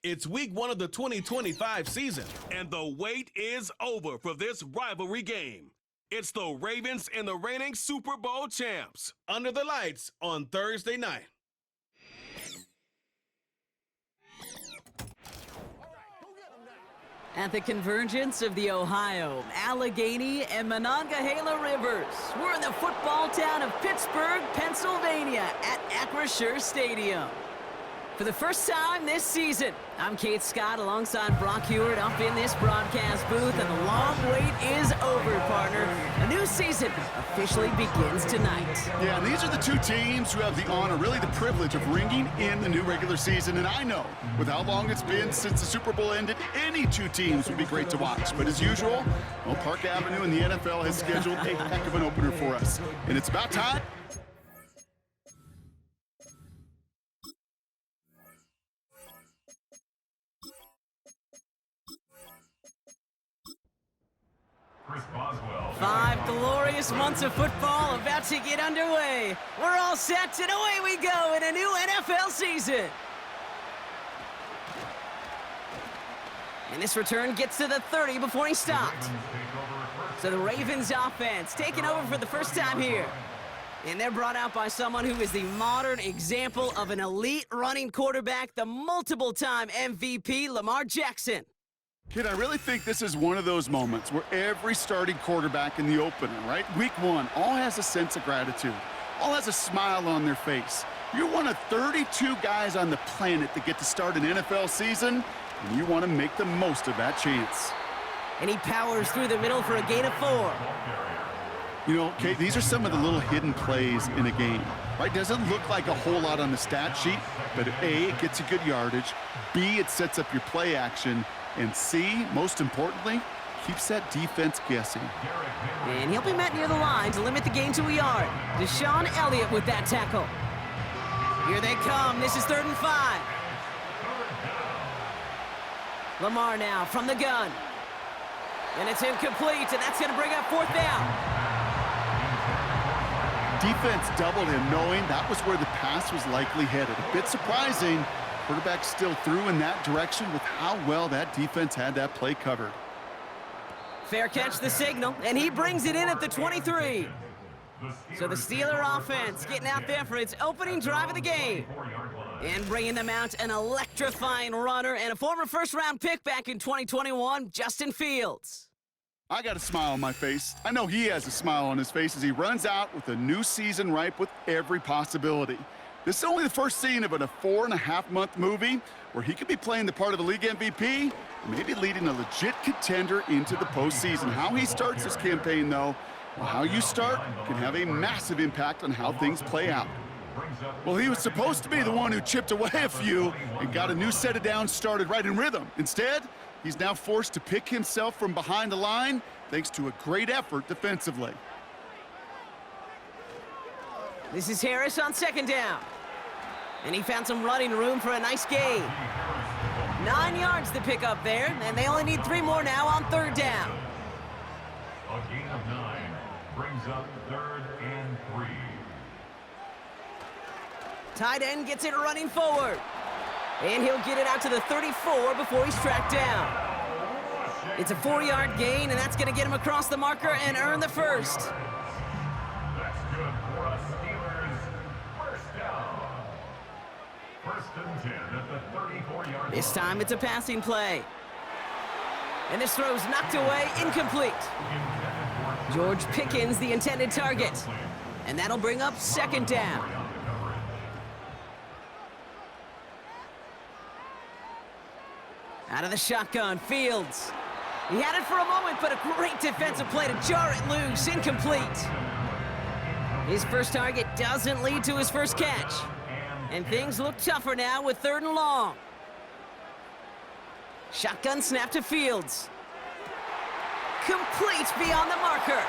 It's week 1 of the 2025 season, and the wait is over for this rivalry game. It's the Ravens and the reigning Super Bowl champs under the lights on Thursday night. At the convergence of the Ohio, Allegheny, and Monongahela Rivers, we're in the football town of Pittsburgh, Pennsylvania at Acrisure Stadium. For the first time this season, I'm Kate Scott alongside Brock Hewitt up in this broadcast booth, and the long wait is over, partner. A new season officially begins tonight. Yeah, and these are the two teams who have the honor, really the privilege of ringing in the new regular season. And I know, with how long it's been since the Super Bowl ended, any two teams would be great to watch. But as usual, well, Park Avenue and the NFL has scheduled a heck of an opener for us. And it's about time. Five glorious months of football about to get underway. We're all set, and away we go in a new NFL season. And this return gets to the 30 before he stopped. So the Ravens offense taking over for the first time here. And they're brought out by someone who is the modern example of an elite running quarterback, the multiple-time MVP, Lamar Jackson. Kid, I really think this is one of those moments where every starting quarterback in the opener, right? Week 1, all has a sense of gratitude. All has a smile on their face. You're one of 32 guys on the planet that get to start an NFL season, and you want to make the most of that chance. And he powers through the middle for a gain of 4. You know, Kate, these are some of the little hidden plays in a game, right? Doesn't look like a whole lot on the stat sheet, but A, it gets you good yardage, B, it sets up your play action, and C, most importantly, keeps that defense guessing. And he'll be met near the line to limit the gain to a yard. Deshaun Elliott with that tackle. Here they come. This is 3rd and 5. Lamar now from the gun. And it's incomplete, and that's going to bring up 4th down. Defense doubled him, knowing that was where the pass was likely headed. A bit surprising. Quarterback still threw in that direction with how well that defense had that play covered. Fair catch the signal, and he brings it in at the 23. So the Steeler offense getting out there for its opening drive of the game. And bringing them out an electrifying runner and a former first-round pick back in 2021, Justin Fields. I got a smile on my face. I know he has a smile on his face as he runs out with a new season ripe with every possibility. This is only the first scene of a 4.5-month movie where he could be playing the part of a league MVP, maybe leading a legit contender into the postseason. How he starts this campaign, though, well, how you start can have a massive impact on how things play out. Well, he was supposed to be the one who chipped away a few and got a new set of downs started right in rhythm. Instead, he's now forced to pick himself from behind the line thanks to a great effort defensively. This is Harris on 2nd down. And he found some running room for a nice gain. 9 yards to pick up there, and they only need 3 more now on 3rd down. A gain of 9 brings up 3rd and 3. Tight end gets it running forward. And he'll get it out to the 34 before he's tracked down. It's a 4-yard gain, and that's going to get him across the marker and earn the first. That's good for us Steelers. First down. 1st and 10 at the 34-yard line. This time it's a passing play. And this throw's knocked away, incomplete. George Pickens, the intended target. And that'll bring up 2nd down. Out of the shotgun, Fields. He had it for a moment, but a great defensive play to jar it loose, incomplete. His first target doesn't lead to his first catch. And things look tougher now with 3rd and long. Shotgun snap to Fields. Complete beyond the marker.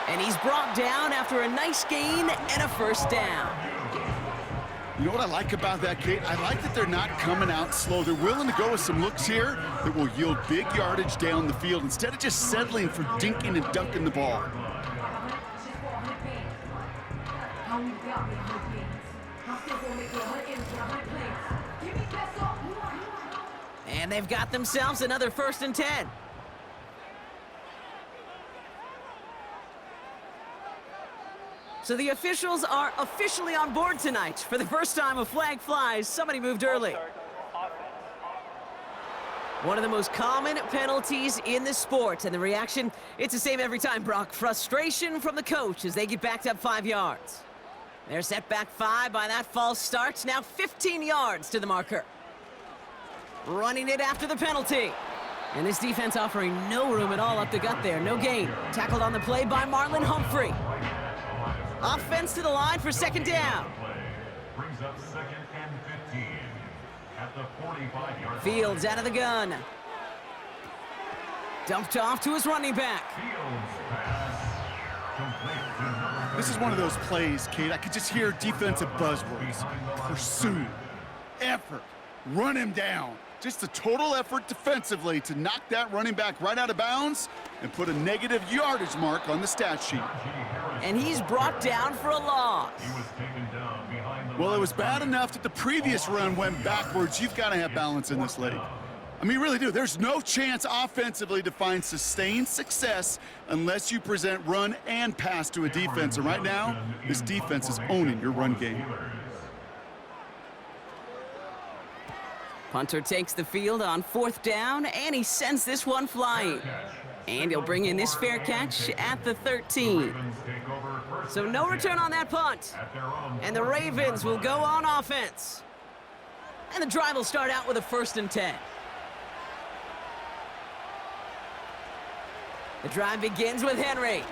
And he's brought down after a nice gain and a first down. You know what I like about that, Kate? I like that they're not coming out slow. They're willing to go with some looks here that will yield big yardage down the field instead of just settling for dinking and dunking the ball. And they've got themselves another 1st and 10. So the officials are officially on board tonight. For the first time a flag flies, somebody moved early. One of the most common penalties in the sport, and the reaction, it's the same every time, Brock. Frustration from the coach as they get backed up 5 yards. They're set back 5 by that false start. Now 15 yards to the marker. Running it after the penalty. And this defense offering no room at all up the gut there. No gain. Tackled on the play by Marlon Humphrey. Offense to the line for 2nd down. Brings up 2nd and 15 at the 45-yard. Fields out of the gun. Dumped off to his running back. Fields pass complete to number This is one of those plays, Kate. I could just hear defensive buzzwords. Pursue, effort, run him down. Just a total effort defensively to knock that running back right out of bounds and put a negative yardage mark on the stat sheet. And he's brought down for a loss. He was taken down behind the Well, it was bad enough that the previous run went backwards. You've got to have balance in this league. I mean, you really do. There's no chance offensively to find sustained success unless you present run and pass to a defense. And right now, this defense is owning your run game. Punter takes the field on 4th down, and he sends this one flying. And he'll bring in this fair catch at the 13. So no return on that punt. And the Ravens will go on offense. And the drive will start out with a 1st and 10. The drive begins with Henry.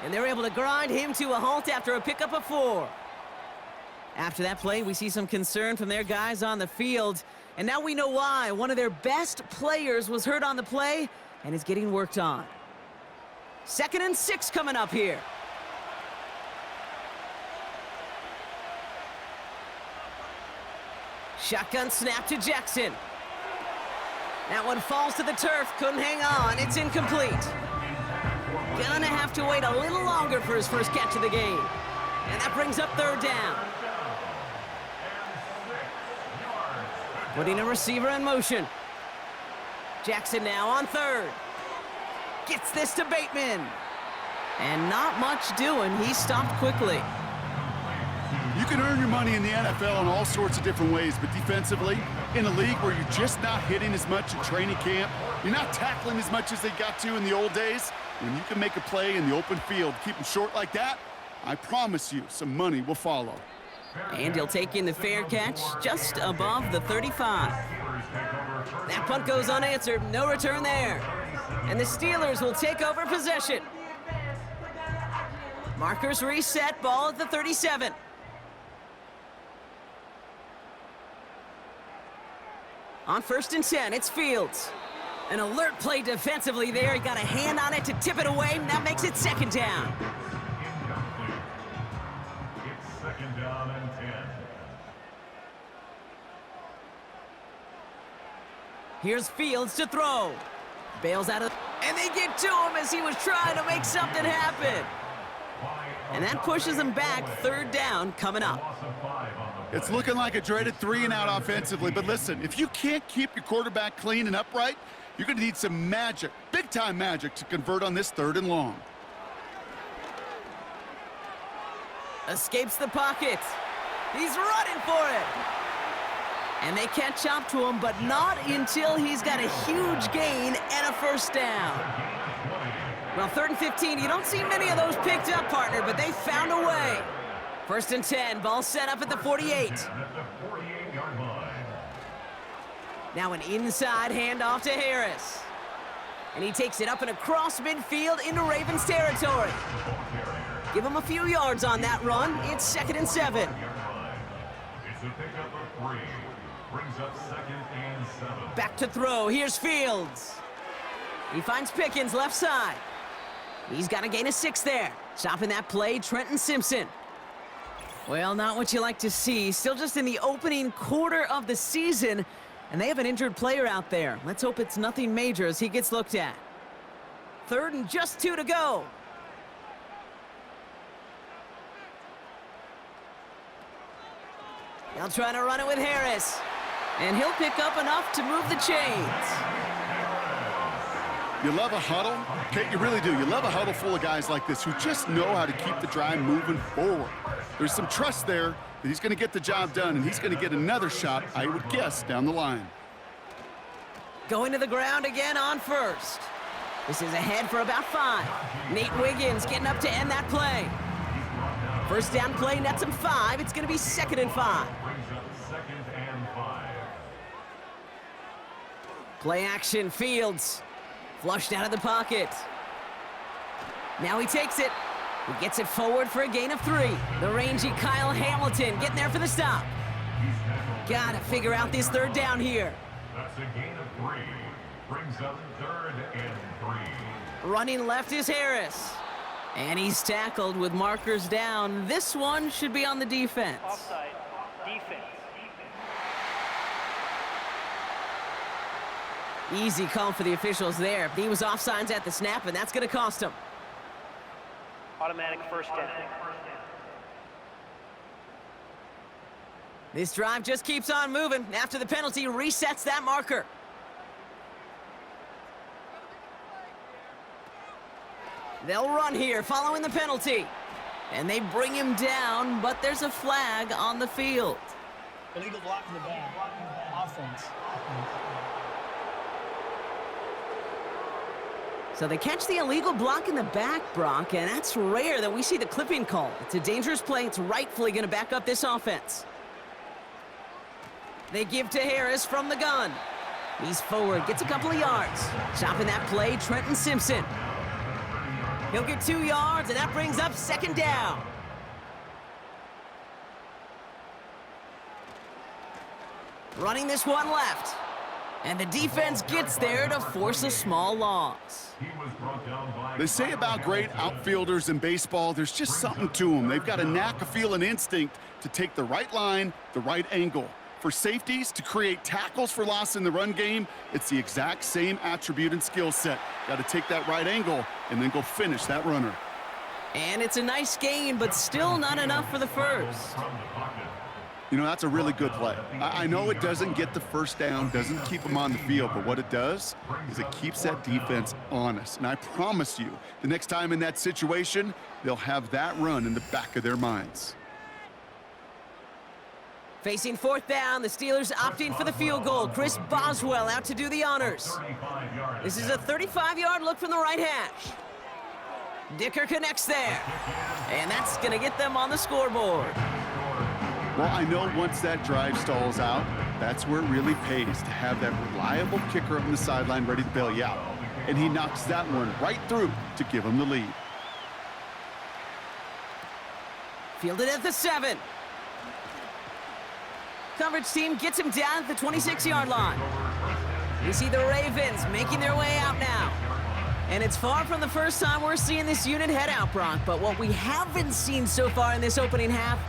And they're able to grind him to a halt after a pickup of 4. After that play, we see some concern from their guys on the field. And now we know why. One of their best players was hurt on the play and is getting worked on. 2nd and 6 coming up here. Shotgun snap to Jackson. That one falls to the turf. Couldn't hang on. It's incomplete. Gonna have to wait a little longer for his first catch of the game. And that brings up 3rd down. Putting a receiver in motion. Jackson now on 3rd. Gets this to Bateman. And not much doing. He stopped quickly. You can earn your money in the NFL in all sorts of different ways, but defensively, in a league where you're just not hitting as much in training camp, you're not tackling as much as they got to in the old days, when you can make a play in the open field, keep them short like that, I promise you some money will follow. And he'll take in the fair catch just above the 35. That punt goes unanswered. No return there. And the Steelers will take over possession. Markers reset. Ball at the 37. On 1st and 10, it's Fields. An alert play defensively there. He got a hand on it to tip it away. And that makes it 2nd down. It's 2nd down and 10. Here's Fields to throw. Bails out of... And they get to him as he was trying to make something happen. And that pushes him back. 3rd down coming up. It's looking like a dreaded 3-and-out offensively, but listen, if you can't keep your quarterback clean and upright, you're going to need some magic, big-time magic, to convert on this 3rd and long. Escapes the pocket. He's running for it. And they catch up to him, but not until he's got a huge gain and a 1st down. Well, 3rd and 15, you don't see many of those picked up, partner, but they found a way. 1st and 10, ball set up at the 48. Now an inside handoff to Harris. And he takes it up and across midfield into Ravens territory. Give him a few yards on that run. It's 2nd and 7. It's a pickup of 3. Brings up 2nd and 7. Back to throw. Here's Fields. He finds Pickens left side. He's got to gain a 6 there. Stopping that play, Trenton Simpson. Well, not what you like to see. Still just in the opening quarter of the season, and they have an injured player out there. Let's hope it's nothing major as he gets looked at. 3rd and just 2 to go. They'll try to run it with Harris. And he'll pick up enough to move the chains. You love a huddle? Okay, you really do. You love a huddle full of guys like this who just know how to keep the drive moving forward. There's some trust there that he's going to get the job done, and he's going to get another shot, I would guess, down the line. Going to the ground again on first. This is ahead for about 5. Nate Wiggins getting up to end that play. First down play nets him 5. It's going to be 2nd and 5. Play action, Fields. Flushed out of the pocket. Now he takes it. He gets it forward for a gain of 3. The rangy Kyle Hamilton getting there for the stop. Gotta figure out this 3rd down here. That's a gain of 3. Brings up 3rd and 3. Running left is Harris. And he's tackled with markers down. This one should be on the defense. Offside. Defense. Easy call for the officials there. He was offsides at the snap, and that's going to cost him. Automatic first down. This drive just keeps on moving. After the penalty, resets that marker. They'll run here following the penalty. And they bring him down, but there's a flag on the field. Illegal block in the back. Offense. So they catch the illegal block in the back, Brock, and that's rare that we see the clipping call. It's a dangerous play. It's rightfully going to back up this offense. They give to Harris from the gun. He's forward, gets a couple of yards. Chopping that play, Trenton Simpson. He'll get 2 yards, and that brings up 2nd down. Running this one left. And the defense gets there to force a small loss. They say about great outfielders in baseball, there's just something to them. They've got a knack, a feel, and instinct to take the right line, the right angle. For safeties, to create tackles for loss in the run game, it's the exact same attribute and skill set. Got to take that right angle and then go finish that runner. And it's a nice gain, but still not enough for the first. You know, that's a really good play. I know it doesn't get the first down, doesn't keep them on the field, but what it does is it keeps that defense honest. And I promise you, the next time in that situation, they'll have that run in the back of their minds. Facing 4th down, the Steelers opting for the field goal. Chris Boswell out to do the honors. This is a 35-yard look from the right hash. Dicker connects there. And that's going to get them on the scoreboard. Well, I know once that drive stalls out, that's where it really pays to have that reliable kicker on the sideline ready to bail you out. And he knocks that one right through to give him the lead. Fielded at the 7. Coverage team gets him down at the 26-yard line. We see the Ravens making their way out now. And it's far from the first time we're seeing this unit head out, Brock. But what we haven't seen so far in this opening half,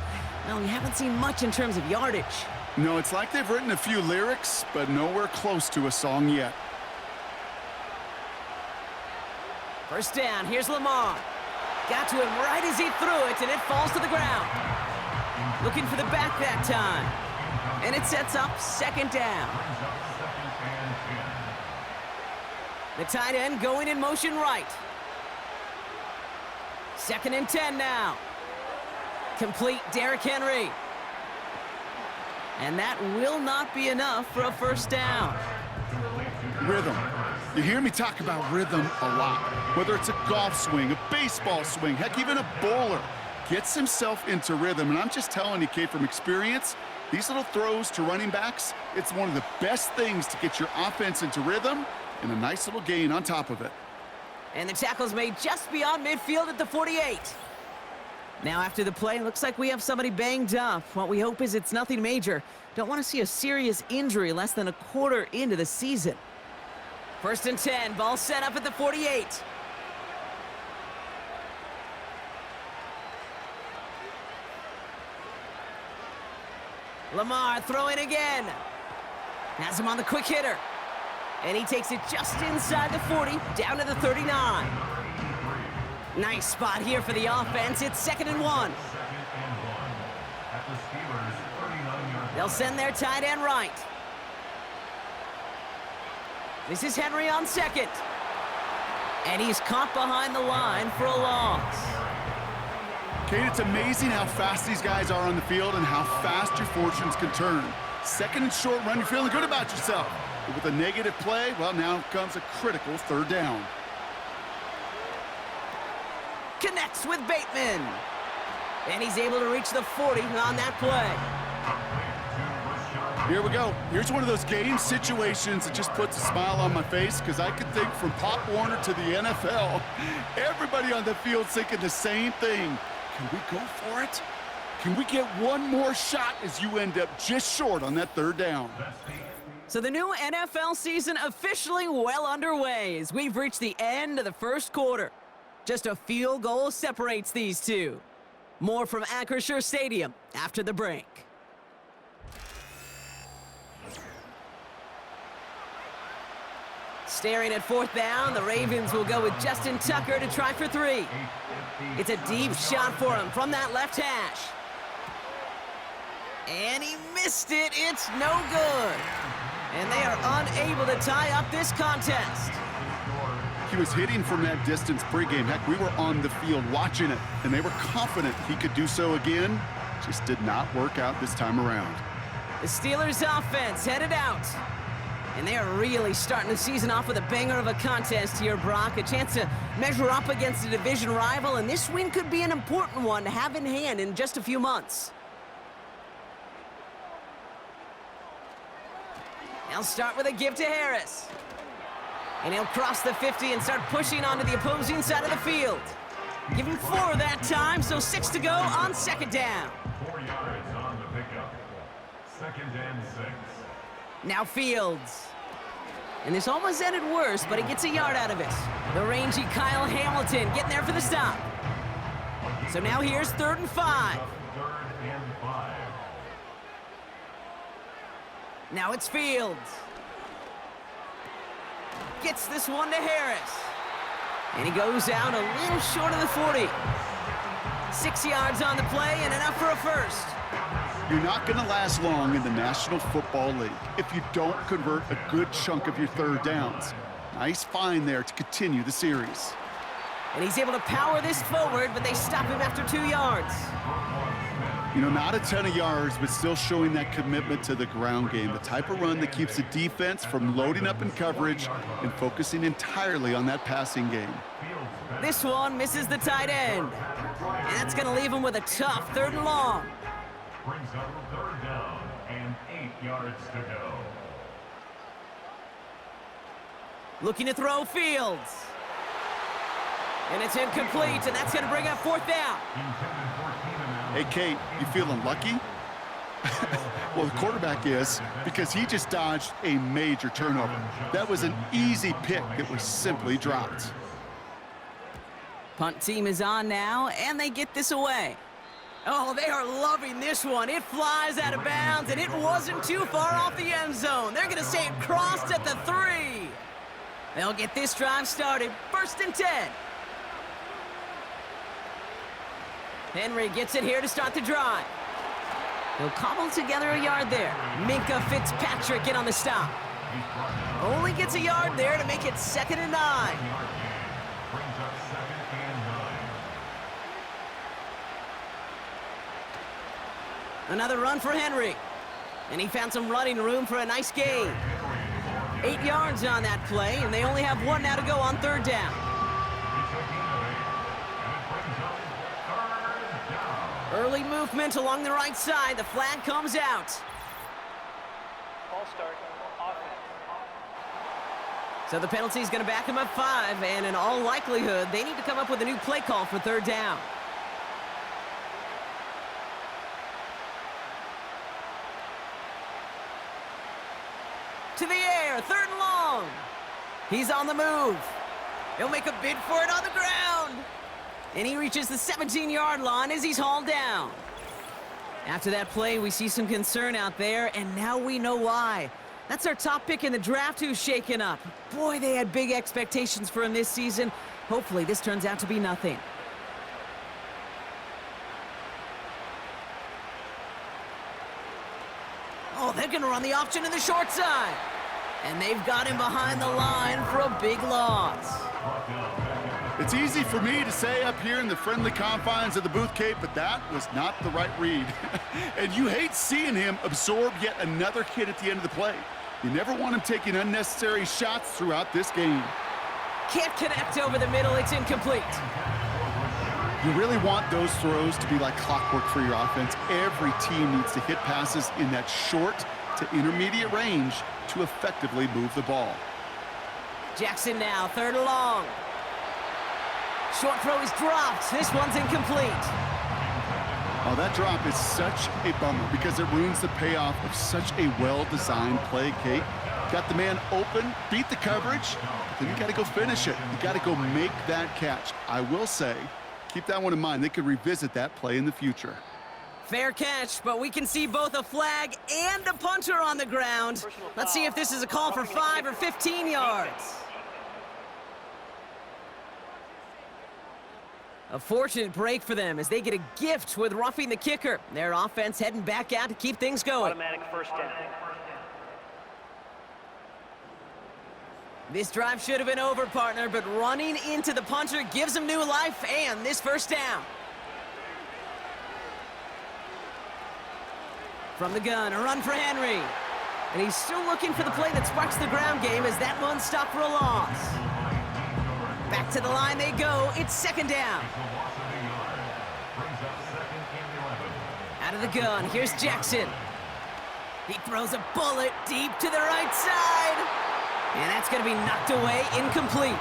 well, we haven't seen much in terms of yardage. No, it's like they've written a few lyrics, but nowhere close to a song yet. First down, here's Lamar. Got to him right as he threw it, and it falls to the ground. Looking for the back that time. And it sets up 2nd down. The tight end going in motion right. 2nd and 10 now. Complete Derrick Henry. And that will not be enough for a first down. Rhythm. You hear me talk about rhythm a lot. Whether it's a golf swing, a baseball swing, heck, even a bowler gets himself into rhythm. And I'm just telling you, Kate, from experience, these little throws to running backs, it's one of the best things to get your offense into rhythm and a nice little gain on top of it. And the tackle's made just beyond midfield at the 48. Now after the play, looks like we have somebody banged up. What we hope is it's nothing major. Don't want to see a serious injury less than a quarter into the season. 1st and 10, ball set up at the 48. Lamar throwing again. Has him on the quick hitter. And he takes it just inside the 40, down to the 39. Nice spot here for the offense. It's 2nd and 1. Steelers, 39-yard They'll send their tight end right. This is Henry on second. And he's caught behind the line for a loss. Kate, it's amazing how fast these guys are on the field and how fast your fortunes can turn. Second and short run, you're feeling good about yourself. But with a negative play, well, now comes a critical third down. Connects with Bateman. And he's able to reach the 40 on that play. Here we go. Here's one of those game situations that just puts a smile on my face because I could think from Pop Warner to the NFL, everybody on the field thinking the same thing. Can we go for it? Can we get one more shot as you end up just short on that third down? So the new NFL season officially well underway as we've reached the end of the first quarter. Just a field goal separates these two. More from Acrisure Stadium after the break. Staring at fourth down, the Ravens will go with Justin Tucker to try for 3. It's a deep shot for him from that left hash. And he missed it. It's no good. And they are unable to tie up this contest. He was hitting from that distance pregame. Heck, we were on the field watching it, and they were confident he could do so again. Just did not work out this time around. The Steelers offense headed out. And they are really starting the season off with a banger of a contest here, Brock. A chance to measure up against a division rival, and this win could be an important one to have in hand in just a few months. They'll start with a give to Harris. And he'll cross the 50 and start pushing onto the opposing side of the field. Give him 4 that time, so 6 to go on second down. 4 yards on the pickup. Second and 6. Now Fields. And this almost ended worse, but he gets a yard out of it. The rangy Kyle Hamilton getting there for the stop. So now here's 3rd and 5. 3rd and 5. Now it's Fields. Gets this one to Harris. And he goes out a little short of the 40. 6 yards on the play and enough for a first. You're not going to last long in the National Football League if you don't convert a good chunk of your third downs. Nice find there to continue the series. And he's able to power this forward, but they stop him after 2 yards. You know, not a ton of yards, but still showing that commitment to the ground game, the type of run that keeps the defense from loading up in coverage and focusing entirely on that passing game. This one misses the tight end. And that's going to leave him with a tough 3rd and long. Brings up 3rd down and 8 yards to go. Looking to throw Fields. And it's incomplete, and that's going to bring up 4th down. Hey, Kate, you feeling lucky? Well, the quarterback is, because he just dodged a major turnover. That was an easy pick that was simply dropped. Punt team is on now, and they get this away. Oh, they are loving this one. It flies out of bounds, and it wasn't too far off the end zone. They're going to say it crossed at the 3. They'll get this drive started. 1st and 10. Henry gets it here to start the drive. He'll cobble together a yard there. Minka Fitzpatrick in on the stop. Only gets a yard there to make it 2nd and 9. Brings up 2nd and 9. Another run for Henry. And he found some running room for a nice gain. 8 yards on that play, and they only have 1 now to go on 3rd down. Early movement along the right side. The flag comes out. Ball start. Offense. So the penalty is going to back him up 5, and in all likelihood, they need to come up with a new play call for 3rd down. To the air, 3rd and long. He's on the move. He'll make a bid for it on the ground. And he reaches the 17-yard line as he's hauled down. After that play, we see some concern out there, and now we know why. That's our top pick in the draft who's shaken up. Boy, they had big expectations for him this season. Hopefully this turns out to be nothing. Oh, they're going to run the option in the short side. And they've got him behind the line for a big loss. It's easy for me to say up here in the friendly confines of the booth, Kate, but that was not the right read. And you hate seeing him absorb yet another hit at the end of the play. You never want him taking unnecessary shots throughout this game. Can't connect over the middle. It's incomplete. You really want those throws to be like clockwork for your offense. Every team needs to hit passes in that short to intermediate range to effectively move the ball. Jackson now, 3rd and long. Short throw is dropped. This one's incomplete. Oh, that drop is such a bummer because it ruins the payoff of such a well-designed play, Kate. Got the man open, beat the coverage, but then you got to go finish it. You got to go make that catch. I will say, keep that one in mind. They could revisit that play in the future. Fair catch, but we can see both a flag and a punter on the ground. Let's see if this is a call for 5 or 15 yards. A fortunate break for them as they get a gift with roughing the kicker. Their offense heading back out to keep things going. Automatic first down. This drive should have been over, partner, but running into the punter gives them new life and this first down. From the gun, a run for Henry. And he's still looking for the play that sparks the ground game as that one stopped for a loss. Back to the line they go. It's 2nd down. Out of the gun, here's Jackson. He throws a bullet deep to the right side. And that's going to be knocked away, incomplete.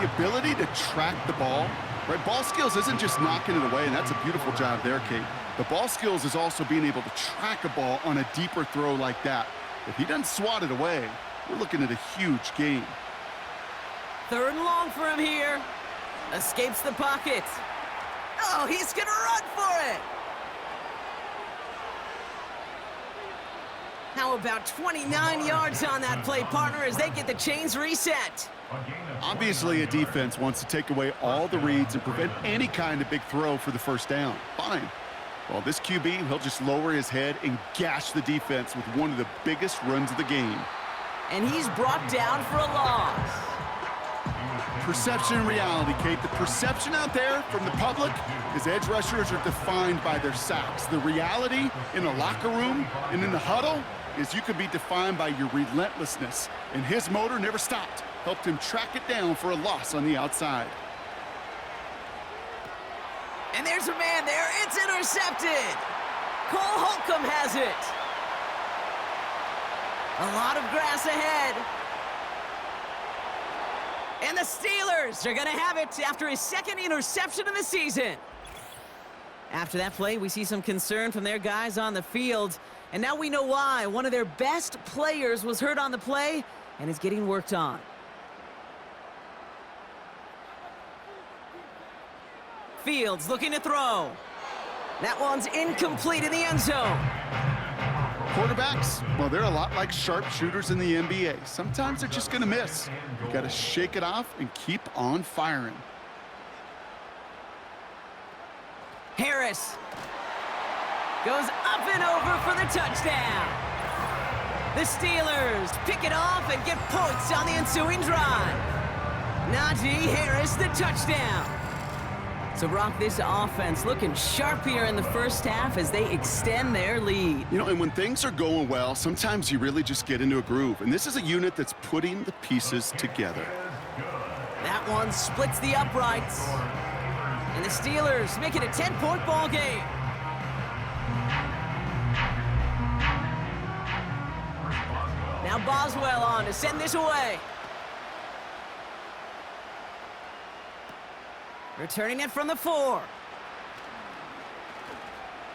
The ability to track the ball, right? Ball skills isn't just knocking it away, and that's a beautiful job there, Kate. The ball skills is also being able to track a ball on a deeper throw like that. If he doesn't swat it away, we're looking at a huge gain. 3rd and long for him here. Escapes the pocket. Oh, he's going to run for it. How about 29 yards on that play, partner, as they get the chains reset? Obviously, a defense wants to take away all the reads and prevent any kind of big throw for the first down. Fine. Well, this QB, he'll just lower his head and gash the defense with one of the biggest runs of the game. And he's brought down for a loss. Perception and reality, Kate. The perception out there from the public is edge rushers are defined by their sacks. The reality in the locker room and in the huddle is you could be defined by your relentlessness. And his motor never stopped. Helped him track it down for a loss on the outside. And there's a man there. It's intercepted. Cole Holcomb has it. A lot of grass ahead. And the Steelers are going to have it after his 2nd interception of the season. After that play, we see some concern from their guys on the field. And now we know why. One of their best players was hurt on the play and is getting worked on. Fields looking to throw. That one's incomplete in the end zone. Quarterbacks, well, they're a lot like sharpshooters in the NBA. Sometimes they're just going to miss. You got to shake it off and keep on firing. Harris goes up and over for the touchdown. The Steelers pick it off and get points on the ensuing drive. Najee Harris, the touchdown. So, Brock, this offense looking sharp here in the first half as they extend their lead. You know, and when things are going well, sometimes you really just get into a groove. And this is a unit that's putting the pieces together. That one splits the uprights. And the Steelers make it a 10-point ball game. Now Boswell on to send this away. Returning it from the 4.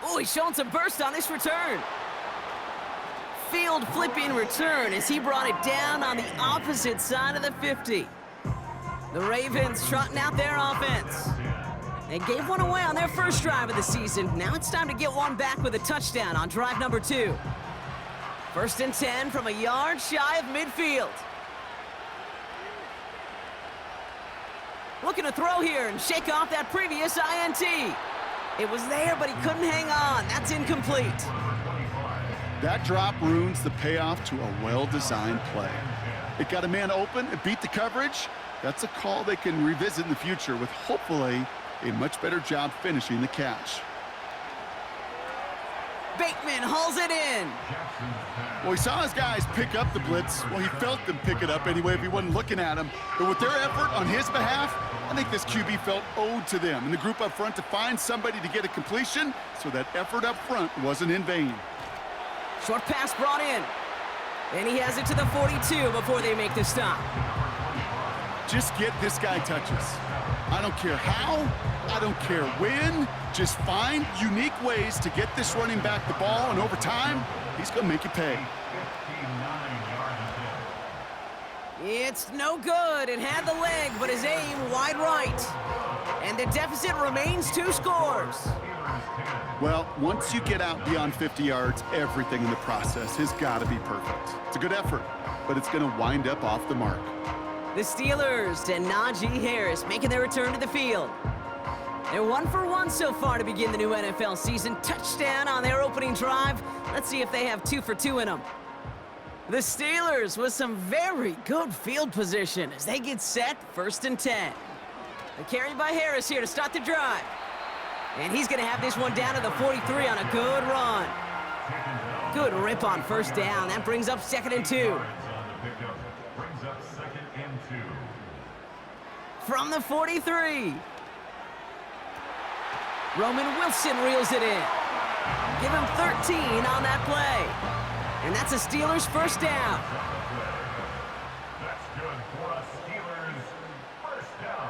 Oh, he's showing some burst on this return. Field flipping return as he brought it down on the opposite side of the 50. The Ravens trotting out their offense. They gave one away on their first drive of the season. Now it's time to get one back with a touchdown on drive number 2. 1st and 10 from a yard shy of midfield. Looking to throw here and shake off that previous INT. It was there, but he couldn't hang on. That's incomplete. That drop ruins the payoff to a well-designed play. It got a man open, it beat the coverage. That's a call they can revisit in the future with hopefully a much better job finishing the catch. Bateman hauls it in. Well, he saw his guys pick up the blitz. Well, he felt them pick it up anyway if he wasn't looking at him. But with their effort on his behalf, I think this QB felt owed to them and the group up front to find somebody to get a completion, so that effort up front wasn't in vain. Short pass brought in. And he has it to the 42 before they make the stop. Just get this guy touches. I don't care how, I don't care when. Just find unique ways to get this running back the ball, and over time, he's going to make you pay. It's no good. It had the leg, but his aim wide right. And the deficit remains 2 scores. Well, once you get out beyond 50 yards, everything in the process has got to be perfect. It's a good effort, but it's going to wind up off the mark. The Steelers and Najee Harris making their return to the field. They're 1 for 1 so far to begin the new NFL season. Touchdown on their opening drive. Let's see if they have 2 for 2 in them. The Steelers with some very good field position as they get set, 1st and 10. The carry by Harris here to start the drive. And he's going to have this one down to the 43 on a good run. Good rip on 1st down. That brings up 2nd and 2. From the 43. Roman Wilson reels it in. Give him 13 on that play. And that's a Steelers 1st down. That's good for a Steelers 1st down.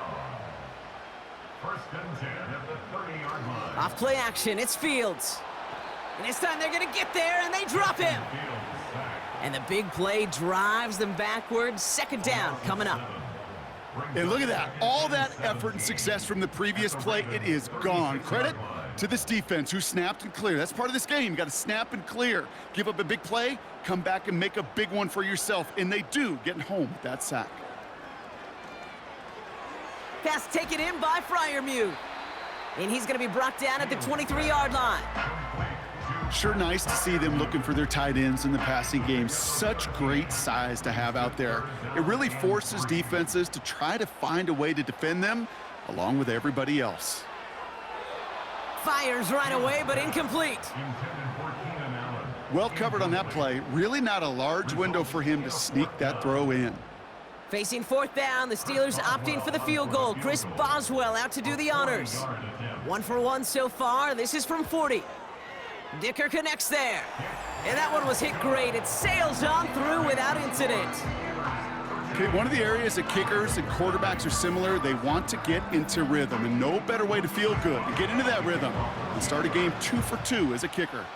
1st and 10 at the 30-yard line. Off play action, it's Fields. And this time they're going to get there, and they drop him. And the big play drives them backwards. 2nd down coming up. And look at that. All that effort and success from the previous play, it is gone. Credit to this defense who snapped and cleared. That's part of this game. You got to snap and clear. Give up a big play, come back and make a big one for yourself. And they do, getting home with that sack. Pass taken in by Freiermuth. And he's going to be brought down at the 23-yard line. Sure nice to see them looking for their tight ends in the passing game. Such great size to have out there. It really forces defenses to try to find a way to defend them along with everybody else. Fires right away, but incomplete. Well covered on that play. Really not a large window for him to sneak that throw in. Facing 4th down, the Steelers opting for the field goal. Chris Boswell out to do the honors. 1 for 1 so far. This is from 40. Dicker connects there. And that one was hit great. It sails on through without incident. Okay, one of the areas that kickers and quarterbacks are similar, they want to get into rhythm, and no better way to feel good and get into that rhythm than start a game 2 for 2 as a kicker.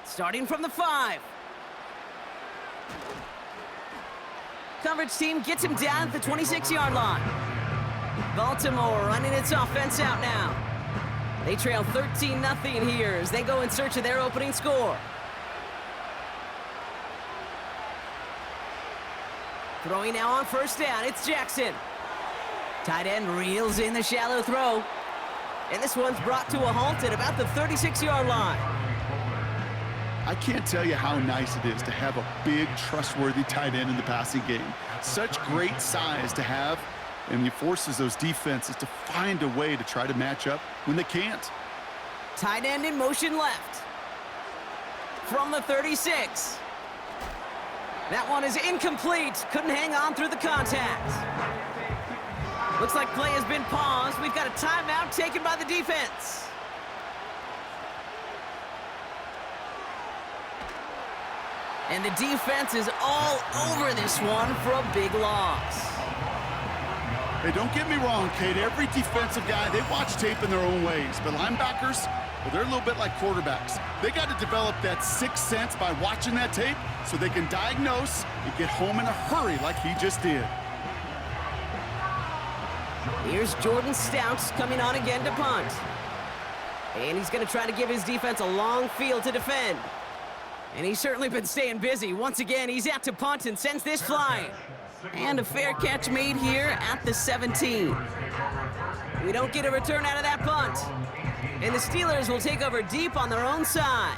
Starting from the 5. Coverage team gets him down at the 26-yard line. Baltimore running its offense out now. They trail 13-0 here as they go in search of their opening score. Throwing now on 1st down, it's Jackson. Tight end reels in the shallow throw. And this one's brought to a halt at about the 36-yard line. I can't tell you how nice it is to have a big, trustworthy tight end in the passing game. Such great size to have, and it forces those defenses to find a way to try to match up when they can't. Tight end in motion left. From the 36. That one is incomplete. Couldn't hang on through the contact. Looks like play has been paused. We've got a timeout taken by the defense. And the defense is all over this one for a big loss. Hey, don't get me wrong, Kate. Every defensive guy, they watch tape in their own ways. But linebackers, well, they're a little bit like quarterbacks. They got to develop that sixth sense by watching that tape so they can diagnose and get home in a hurry like he just did. Here's Jordan Stouts coming on again to punt. And he's going to try to give his defense a long field to defend. And he's certainly been staying busy. Once again, he's out to punt and sends this flying. And a fair catch made here at the 17. We don't get a return out of that punt. And the Steelers will take over deep on their own side.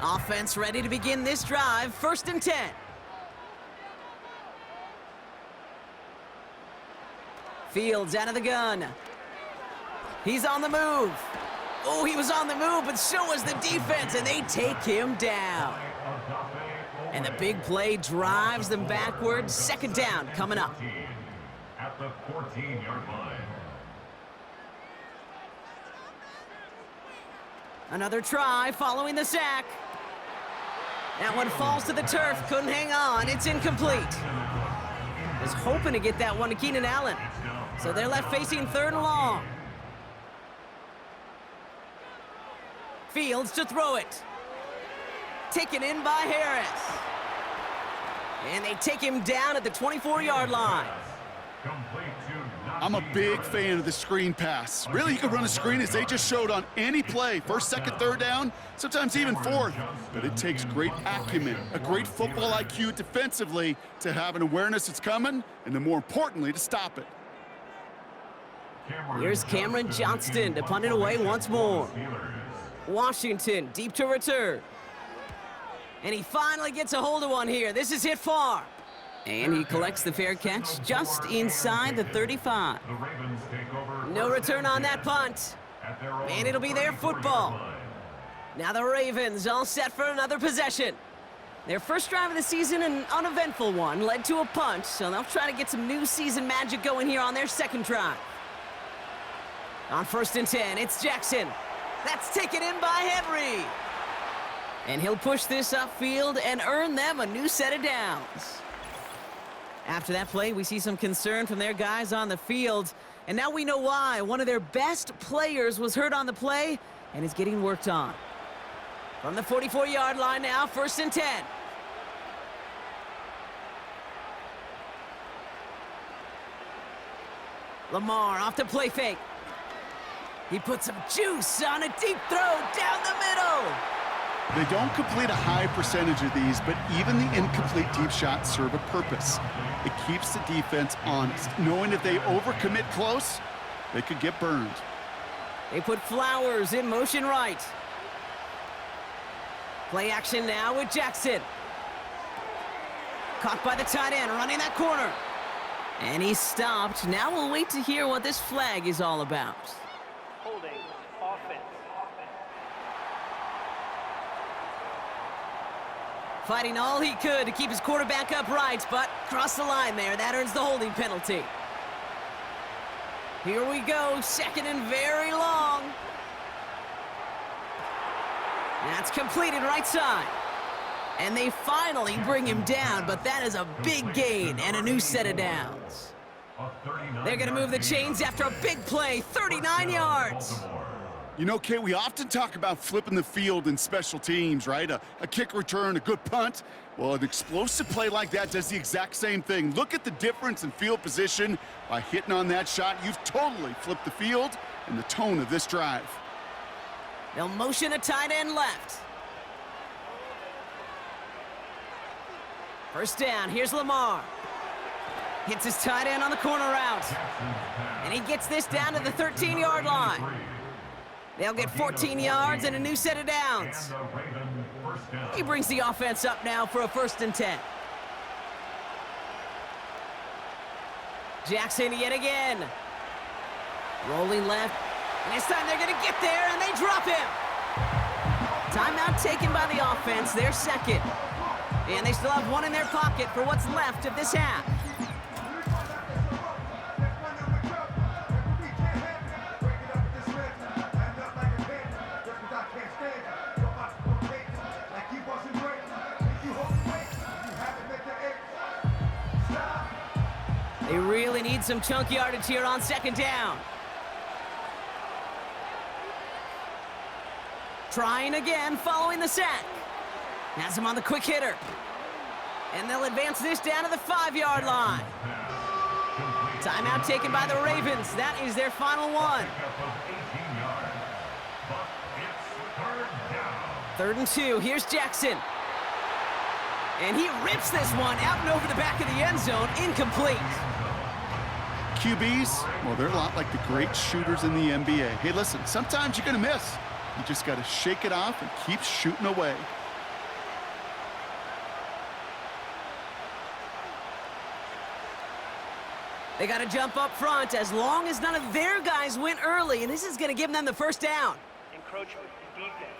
Offense ready to begin this drive, 1st and 10. Fields out of the gun. He's on the move. Oh, he was on the move, but so was the defense, and they take him down. And the big play drives them backwards. 2nd down coming up. At the 14-yard line. Another try following the sack. That one falls to the turf. Couldn't hang on. It's incomplete. Was hoping to get that one to Keenan Allen. So they're left facing 3rd and long. Fields to throw it. Taken in by Harris. And they take him down at the 24-yard line. I'm a big fan of the screen pass. Really, you can run a screen as they just showed on any play. 1st, 2nd, 3rd down, sometimes even 4th. But it takes great acumen, a great football IQ defensively to have an awareness it's coming, and then more importantly, to stop it. Here's Cameron Johnston to punt it away once more. Washington deep to return. And he finally gets a hold of one here. This is hit far. And he collects the fair catch just inside the 35. No return on that punt. And it'll be their football. Now the Ravens all set for another possession. Their first drive of the season, an uneventful one, led to a punt, so they'll try to get some new season magic going here on their 2nd drive. On 1st and 10, it's Jackson. That's taken in by Henry. And he'll push this upfield and earn them a new set of downs. After that play, we see some concern from their guys on the field. And now we know why. One of their best players was hurt on the play and is getting worked on. From the 44-yard line now, 1st and 10. Lamar off the play fake. He puts some juice on a deep throw down the middle. They don't complete a high percentage of these, but even the incomplete deep shots serve a purpose. It keeps the defense honest, knowing if they overcommit close, they could get burned. They put Flowers in motion right. Play action now with Jackson. Caught by the tight end, running that corner. And he's stopped. Now we'll wait to hear what this flag is all about. Holding offense. Fighting all he could to keep his quarterback upright, but crossed the line there. That earns the holding penalty. Here we go, 2nd and very long. That's completed right side. And they finally bring him down, but that is a big gain and a new set of downs. They're going to move the chains after a big play, 39 yards. You know, Kate, we often talk about flipping the field in special teams, right? A kick return, a good punt. Well, an explosive play like that does the exact same thing. Look at the difference in field position. By hitting on that shot, you've totally flipped the field and the tone of this drive. They'll motion a tight end left. 1st down, here's Lamar. Hits his tight end on the corner route. And he gets this down to the 13-yard line. They'll get 14 yards and a new set of downs. He brings the offense up now for a 1st and 10. Jackson yet again. Rolling left. And this time they're going to get there, and they drop him. Timeout taken by the offense, their 2nd. And they still have one in their pocket for what's left of this half. They really need some chunk yardage here on 2nd down. Trying again following the sack. Has him on the quick hitter. And they'll advance this down to the 5-yard line. Timeout taken by the Ravens. That is their final one. 3rd and 2. Here's Jackson. And he rips this one out and over the back of the end zone. Incomplete. QBs, well, they're a lot like the great shooters in the NBA. Hey, listen, sometimes you're going to miss. You just got to shake it off and keep shooting away. They got to jump up front as long as none of their guys went early, and this is going to give them the first down. Encroachment defense.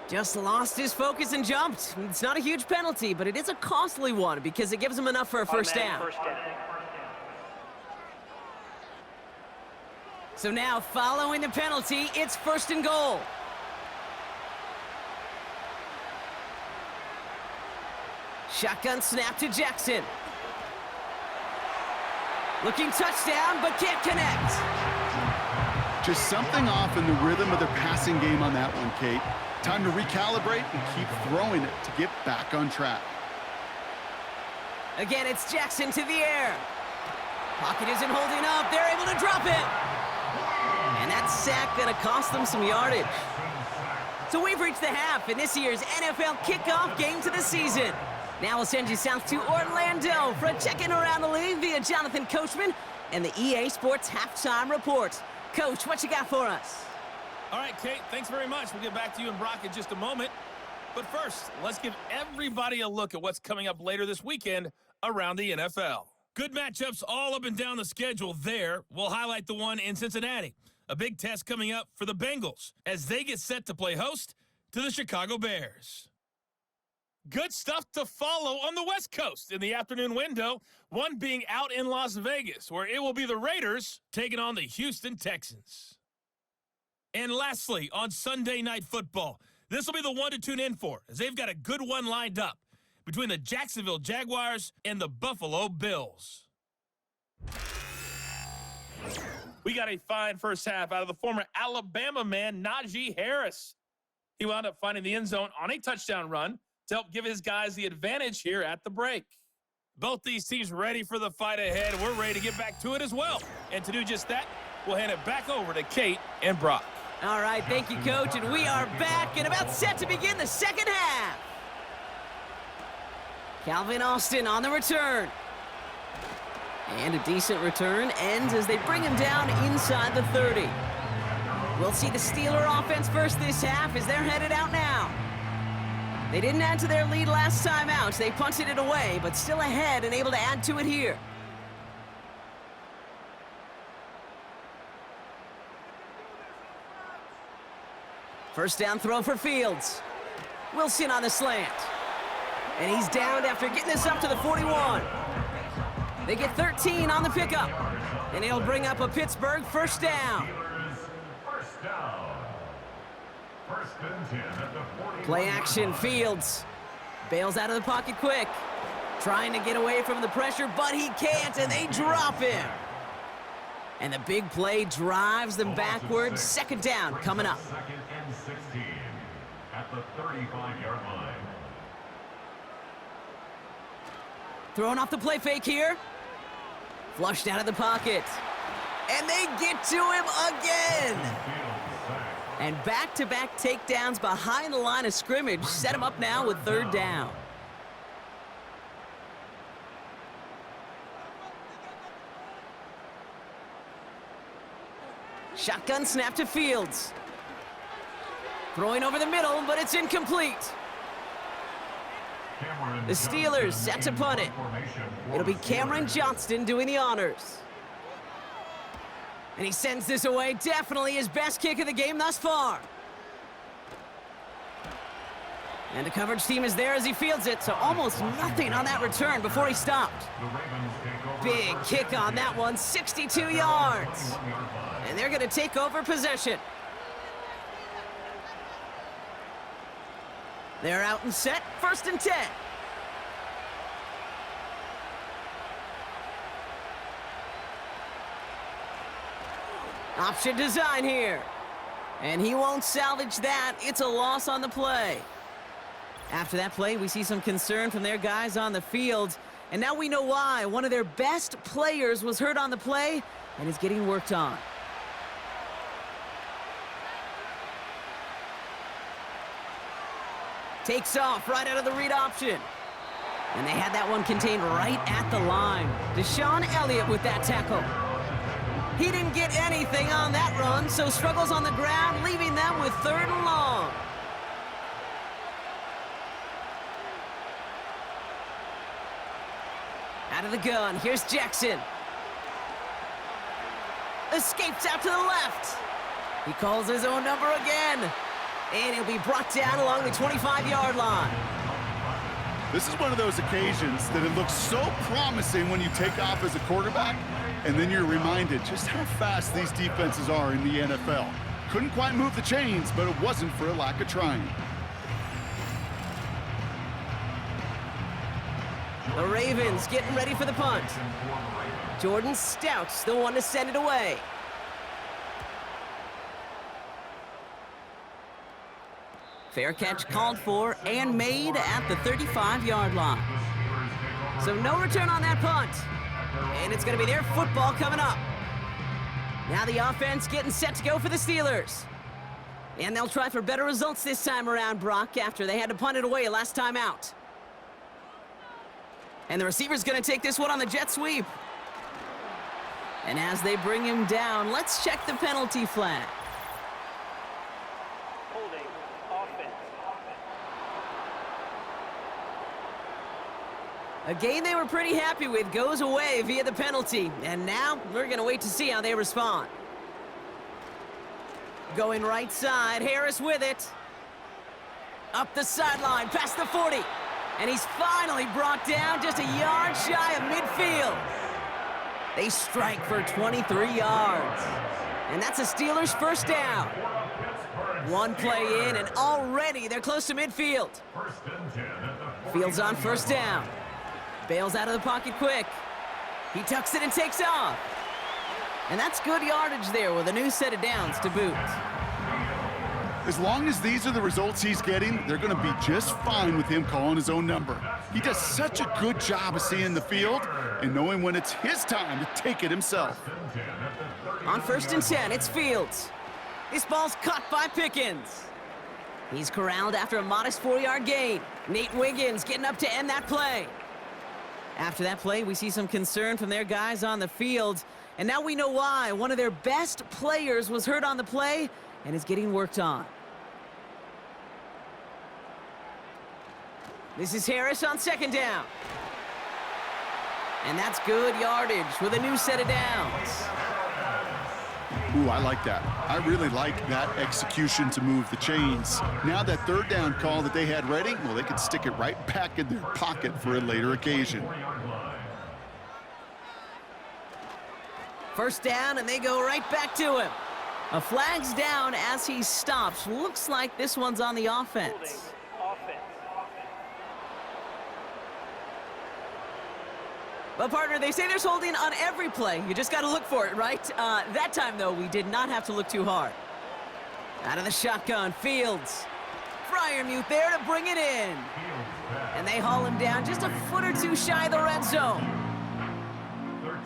Just lost his focus and jumped. It's not a huge penalty, but it is a costly one because it gives him enough for a first down. First down. So now, following the penalty, it's 1st and goal. Shotgun snap to Jackson. Looking touchdown, but can't connect. Just something off in the rhythm of their passing game on that one, Kate. Time to recalibrate and keep throwing it to get back on track. Again, it's Jackson to the air. Pocket isn't holding up. They're able to drop it. And that sack gonna cost them some yardage. So we've reached the half in this year's NFL kickoff game to the season. Now we'll send you south to Orlando for a check-in around the league via Jonathan Coachman and the EA Sports Halftime Report. Coach, what you got for us? All right, Kate, thanks very much. We'll get back to you and Brock in just a moment. But first, let's give everybody a look at what's coming up later this weekend around the NFL. Good matchups all up and down the schedule there. We'll highlight the one in Cincinnati. A big test coming up for the Bengals as they get set to play host to the Chicago Bears. Good stuff to follow on the West Coast in the afternoon window, one being out in Las Vegas, where it will be the Raiders taking on the Houston Texans. And lastly, on Sunday Night Football, this will be the one to tune in for, as they've got a good one lined up between the Jacksonville Jaguars and the Buffalo Bills. We got a fine first half out of the former Alabama man, Najee Harris. He wound up finding the end zone on a touchdown run to help give his guys the advantage here at the break. Both these teams ready for the fight ahead. We're ready to get back to it as well. And to do just that, we'll hand it back over to Kate and Brock. All right, thank you, Coach, and we are back and about set to begin the second half. Calvin Austin on the return. And a decent return ends as they bring him down inside the 30. We'll see the Steeler offense first this half as they're headed out now. They didn't add to their lead last time out. They punted it away, but still ahead and able to add to it here. First down throw for Fields. Wilson on the slant. And he's downed after getting this up to the 41. They get 13 on the pickup. And it'll bring up a Pittsburgh first down. First down. First and 10 at the 41. Play action, Fields. Bails out of the pocket quick. Trying to get away from the pressure, but he can't, and they drop him. And the big play drives them backwards. Second down coming up. Second and 16 at the 35-yard line. Throwing off the play fake here. Flushed out of the pocket. And they get to him again. And back-to-back takedowns behind the line of scrimmage set him up now with third down. Shotgun snap to Fields. Throwing over the middle, but it's incomplete. The Steelers set to punt it. It'll be Cameron Johnston doing the honors. And he sends this away, definitely his best kick of the game thus far. And the coverage team is there as he fields it, so almost nothing on that return before he stopped. Big kick on that one, 62 yards. And they're going to take over possession. They're out and set, first and 10. Option design here. And he won't salvage that. It's a loss on the play. After that play, we see some concern from their guys on the field. And now we know why. One of their best players was hurt on the play and is getting worked on. Takes off right out of the read option. And they had that one contained right at the line. Deshaun Elliott with that tackle. He didn't get anything on that run, so struggles on the ground, leaving them with 3rd and long. Out of the gun, here's Jackson. Escapes out to the left. He calls his own number again. And he'll be brought down along the 25-yard line. This is one of those occasions that it looks so promising when you take off as a quarterback, and then you're reminded just how fast these defenses are in the NFL. Couldn't quite move the chains, but it wasn't for a lack of trying. The Ravens getting ready for the punt. Jordan Stout's the one to send it away. Fair catch called for and made at the 35-yard line. So no return on that punt. And it's going to be their football coming up. Now the offense getting set to go for the Steelers. And they'll try for better results this time around, Brock, after they had to punt it away last time out. And the receiver's going to take this one on the jet sweep. And as they bring him down, let's check the penalty flag. Holding. Offense. A game they were pretty happy with goes away via the penalty. And now we're going to wait to see how they respond. Going right side, Harris with it. Up the sideline, past the 40. And he's finally brought down just a yard shy of midfield. They strike for 23 yards. And that's a Steelers first down. One play in, and already they're close to midfield. Fields on first down. Bails out of the pocket quick. He tucks it and takes off. And that's good yardage there with a new set of downs to boot. As long as these are the results he's getting, they're going to be just fine with him calling his own number. He does such a good job of seeing the field and knowing when it's his time to take it himself. On 1st and 10, it's Fields. This ball's caught by Pickens. He's corralled after a modest 4-yard gain. Nate Wiggins getting up to end that play. After that play, we see some concern from their guys on the field. And now we know why. One of their best players was hurt on the play and is getting worked on. This is Harris on 2nd down. And that's good yardage with a new set of downs. Ooh, I like that. I really like that execution to move the chains. Now that 3rd down call that they had ready, well, they could stick it right back in their pocket for a later occasion. First down, and they go right back to him. A flag's down as he stops. Looks like this one's on the offense. Offense. Well, partner, they say there's holding on every play. You just got to look for it, right? That time, though, we did not have to look too hard. Out of the shotgun, Fields. Fryermuth there to bring it in. And they haul him down just a foot or two shy of the red zone.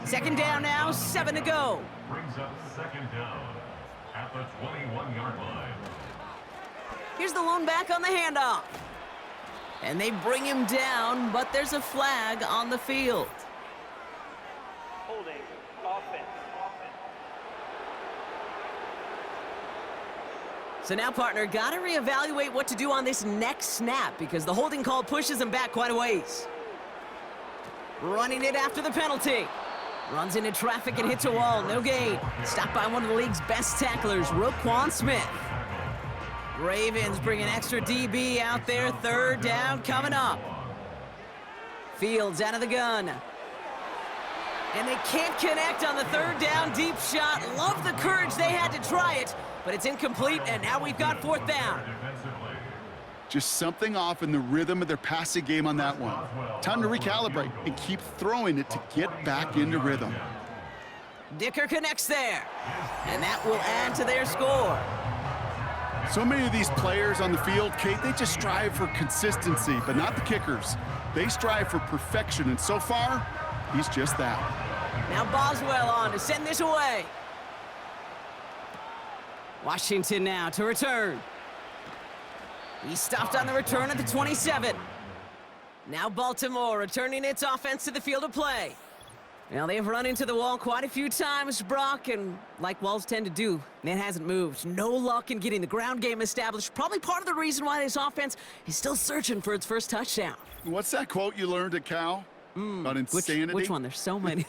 2nd down now, 7 to go. Brings up 2nd down at the 21-yard line. Here's the lone back on the handoff. And they bring him down, but there's a flag on the field. Holding. Offense. So now, partner, got to reevaluate what to do on this next snap because the holding call pushes him back quite a ways. Running it after the penalty. Runs into traffic and hits a wall. No gain. Stopped by one of the league's best tacklers, Roquan Smith. Ravens bring an extra DB out there. 3rd down coming up. Fields out of the gun. And they can't connect on the 3rd down deep shot. Love the courage they had to try it, but it's incomplete, and now we've got 4th down. Just something off in the rhythm of their passing game on that one. Time to recalibrate and keep throwing it to get back into rhythm. Dicker connects there, and that will add to their score. So many of these players on the field, Kate, they just strive for consistency, but not the kickers. They strive for perfection, and so far, he's just that. Now Boswell on to send this away. Washington now to return. He stopped on the return at the 27. Now Baltimore returning its offense to the field of play. Now, they've run into the wall quite a few times, Brock, and like walls tend to do, it hasn't moved. No luck in getting the ground game established. Probably part of the reason why this offense is still searching for its first touchdown. What's that quote you learned at Cal? About insanity? Which one? There's so many.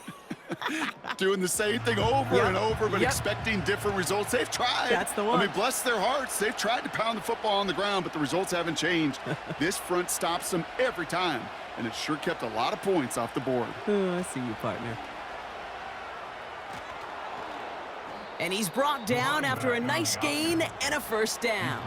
Doing the same thing over and over, but expecting different results. They've tried. That's the one. I mean, bless their hearts. They've tried to pound the football on the ground, but the results haven't changed. This front stops them every time, and it sure kept a lot of points off the board. Oh, I see you, partner. And he's brought down after a nice gain and a first down.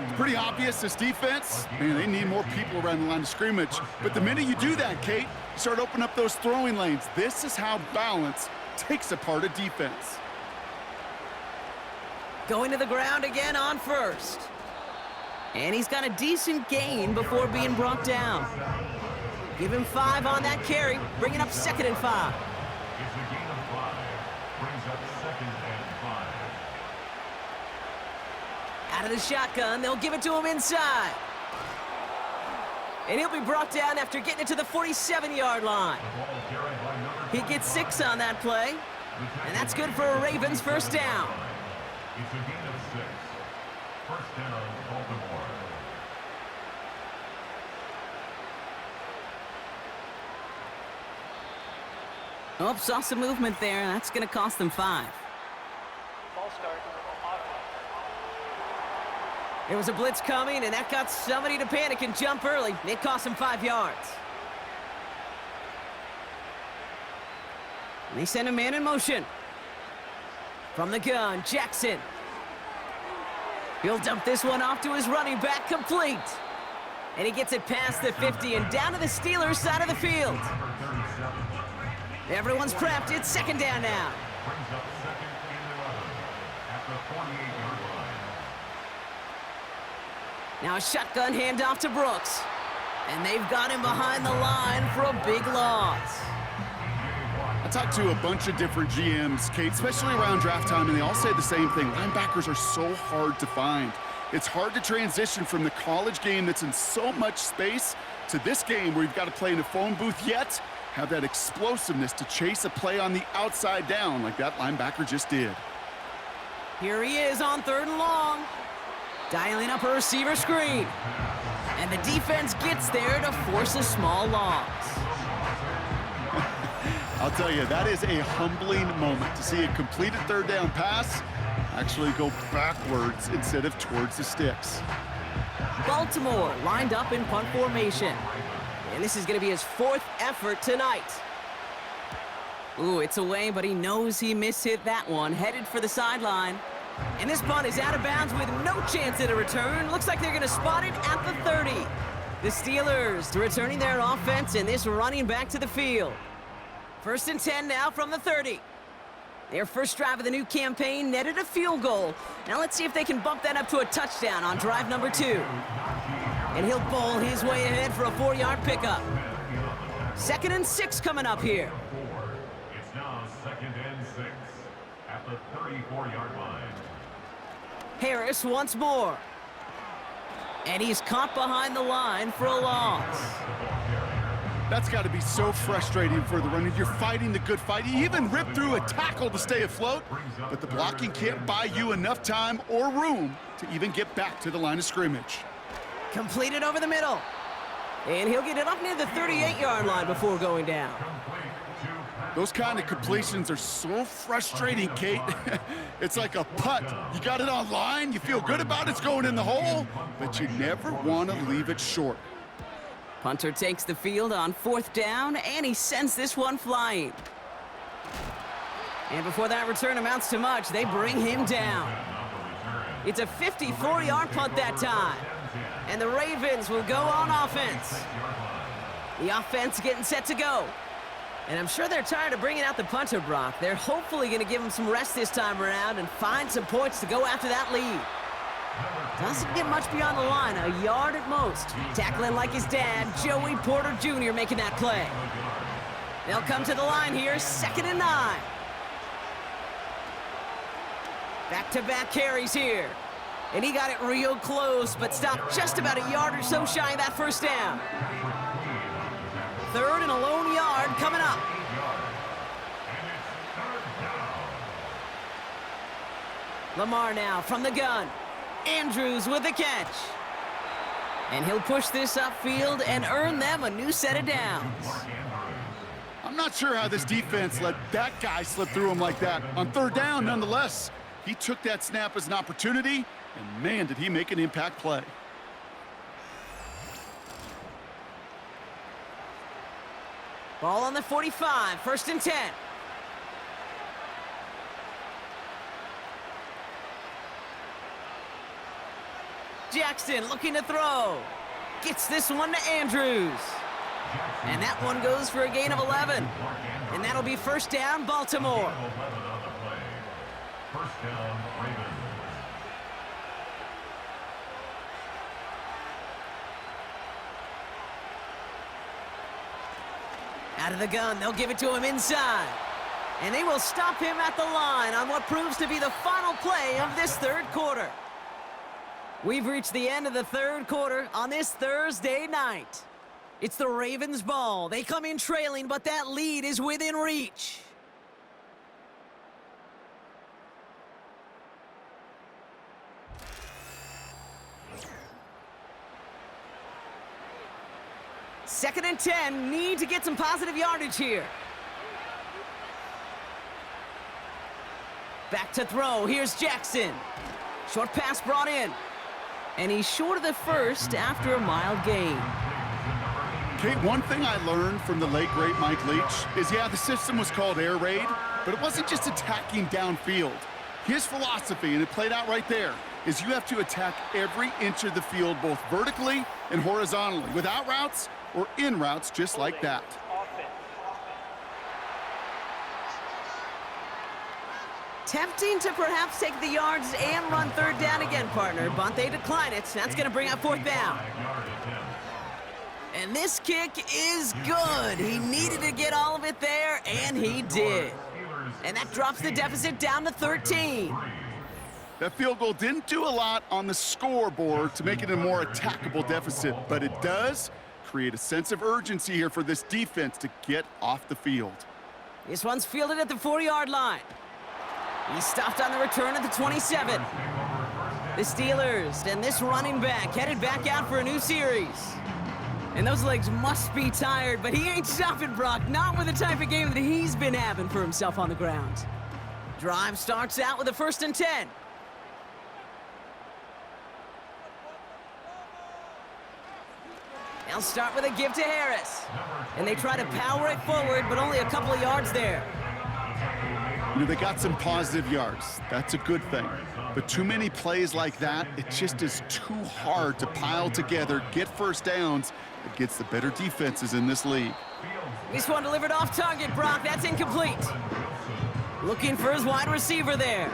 It's pretty obvious this defense, man, they need more people around the line of scrimmage. But the minute you do that, Kate, you start opening up those throwing lanes. This is how balance takes apart a defense. Going to the ground again on first. And he's got a decent gain before being brought down. Give him 5 on that carry, bringing up 2nd and 5. It's a gain of 5. Brings up 2nd and 5. Out of the shotgun, they'll give it to him inside. And he'll be brought down after getting it to the 47-yard line. He gets 6 on that play, and that's good for a Ravens first down. It's a gain of 6. First down, Baltimore. Oh, saw some movement there. That's going to cost them 5. Ball start. Offense. There was a blitz coming, and that got somebody to panic and jump early. It cost them 5 yards. And they send a man in motion. From the gun, Jackson. He'll dump this one off to his running back, complete. And he gets it past the 50 and down to the Steelers' side of the field. Everyone's prepped. It's 2nd down now. Brings up 2nd and 11 at the 48-yard line. Now a shotgun handoff to Brooks. And they've got him behind the line for a big loss. I talked to a bunch of different GMs, Kate, especially around draft time, and they all say the same thing. Linebackers are so hard to find. It's hard to transition from the college game that's in so much space to this game where you've got to play in a phone booth, yet have that explosiveness to chase a play on the outside down like that linebacker just did. Here he is on 3rd and long. Dialing up a receiver screen. And the defense gets there to force a small loss. I'll tell you, that is a humbling moment to see a completed 3rd down pass actually go backwards instead of towards the sticks. Baltimore lined up in punt formation. And this is going to be his 4th effort tonight. Ooh, it's away, but he knows he mishit that one. Headed for the sideline. And this punt is out of bounds with no chance at a return. Looks like they're going to spot it at the 30. The Steelers returning their offense and this running back to the field. 1st and 10 now from the 30. Their first drive of the new campaign netted a field goal. Now let's see if they can bump that up to a touchdown on drive number 2. And he'll bowl his way ahead for a 4-yard pickup. 2nd and 6 coming up here. It's now 2nd and 6 at the 34-yard line. Harris once more. And he's caught behind the line for a loss. That's got to be so frustrating for the runner. You're fighting the good fight. You even rip through a tackle to stay afloat, but the blocking can't buy you enough time or room to even get back to the line of scrimmage. Completed over the middle. And he'll get it up near the 38-yard line before going down. Those kind of completions are so frustrating, Kate. It's like a putt. You got it on line, you feel good about it's going in the hole, but you never want to leave it short. Punter takes the field on 4th down, and he sends this one flying. And before that return amounts to much, they bring him down. It's a 54-yard punt that time. And the Ravens will go on offense. The offense getting set to go. And I'm sure they're tired of bringing out the punter, Brock. They're hopefully going to give him some rest this time around and find some points to go after that lead. Doesn't get much beyond the line, a yard at most. Tackling like his dad, Joey Porter Jr. making that play. They'll come to the line here, 2nd and 9. Back-to-back carries here. And he got it real close, but stopped just about a yard or so shy of that first down. 3rd and a lone yard coming up. Lamar now from the gun. Andrews with the catch. And he'll push this upfield and earn them a new set of downs. I'm not sure how this defense let that guy slip through him like that. On 3rd down, nonetheless, he took that snap as an opportunity, and man, did he make an impact play. Ball on the 45, 1st and 10. Jackson looking to throw. Gets this one to Andrews. And that one goes for a gain of 11. And that'll be 1st down, Baltimore. 1st down, Ravens. Out of the gun, they'll give it to him inside. And they will stop him at the line on what proves to be the final play of this 3rd quarter. We've reached the end of the 3rd quarter on this Thursday night. It's the Ravens' ball. They come in trailing, but that lead is within reach. Second and 10, need to get some positive yardage here. Back to throw, here's Jackson. Short pass brought in. And he's short of the first after a mild gain. Kate, one thing I learned from the late, great Mike Leach is, yeah, the system was called air raid, but it wasn't just attacking downfield. His philosophy, and it played out right there, is you have to attack every inch of the field, both vertically and horizontally, without routes or in routes just like that. Tempting to perhaps take the yards and run 3rd down again, partner, but they decline it. That's going to bring up 4th down. And this kick is good. He needed to get all of it there, and he did. And that drops the deficit down to 13. That field goal didn't do a lot on the scoreboard to make it a more attackable deficit, but it does create a sense of urgency here for this defense to get off the field. This one's fielded at the 40-yard line. He's stopped on the return at the 27. The Steelers and this running back headed back out for a new series. And those legs must be tired, but he ain't stopping, Brock. Not with the type of game that he's been having for himself on the ground. Drive starts out with a 1st and 10. They'll start with a give to Harris. And they try to power it forward, but only a couple of yards there. You know, they got some positive yards. That's a good thing. But too many plays like that, it just is too hard to pile together, get 1st downs against the better defenses in this league. This one delivered off target, Brock. That's incomplete. Looking for his wide receiver there.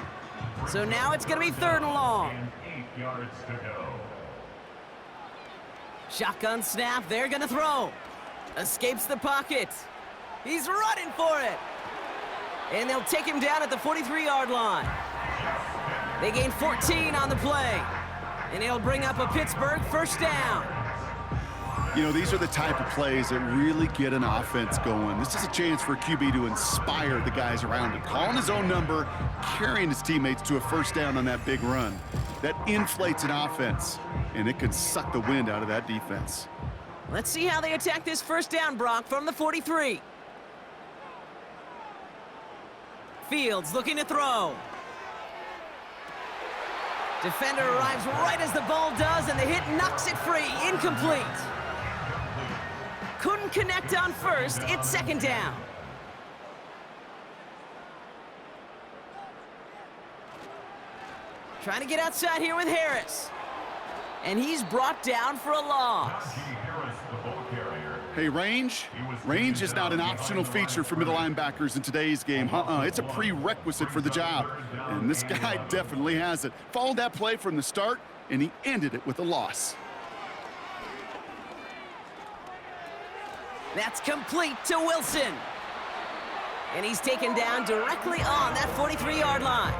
So now it's going to be 3rd and long. 8 yards to go. Shotgun snap. They're going to throw. Escapes the pocket. He's running for it. And they'll take him down at the 43-yard line. They gain 14 on the play. And it'll bring up a Pittsburgh 1st down. You know, these are the type of plays that really get an offense going. This is a chance for a QB to inspire the guys around him. Calling his own number, carrying his teammates to a 1st down on that big run. That inflates an offense, and it can suck the wind out of that defense. Let's see how they attack this 1st down, Brock, from the 43. Fields looking to throw. Defender arrives right as the ball does, and the hit knocks it free. Incomplete. Couldn't connect on 1st. It's 2nd down. Trying to get outside here with Harris. And he's brought down for a loss. Hey, range is not an optional feature for middle linebackers in today's game. It's a prerequisite for the job. And this guy definitely has it. Followed that play from the start, and he ended it with a loss. That's complete to Wilson. And he's taken down directly on that 43-yard line.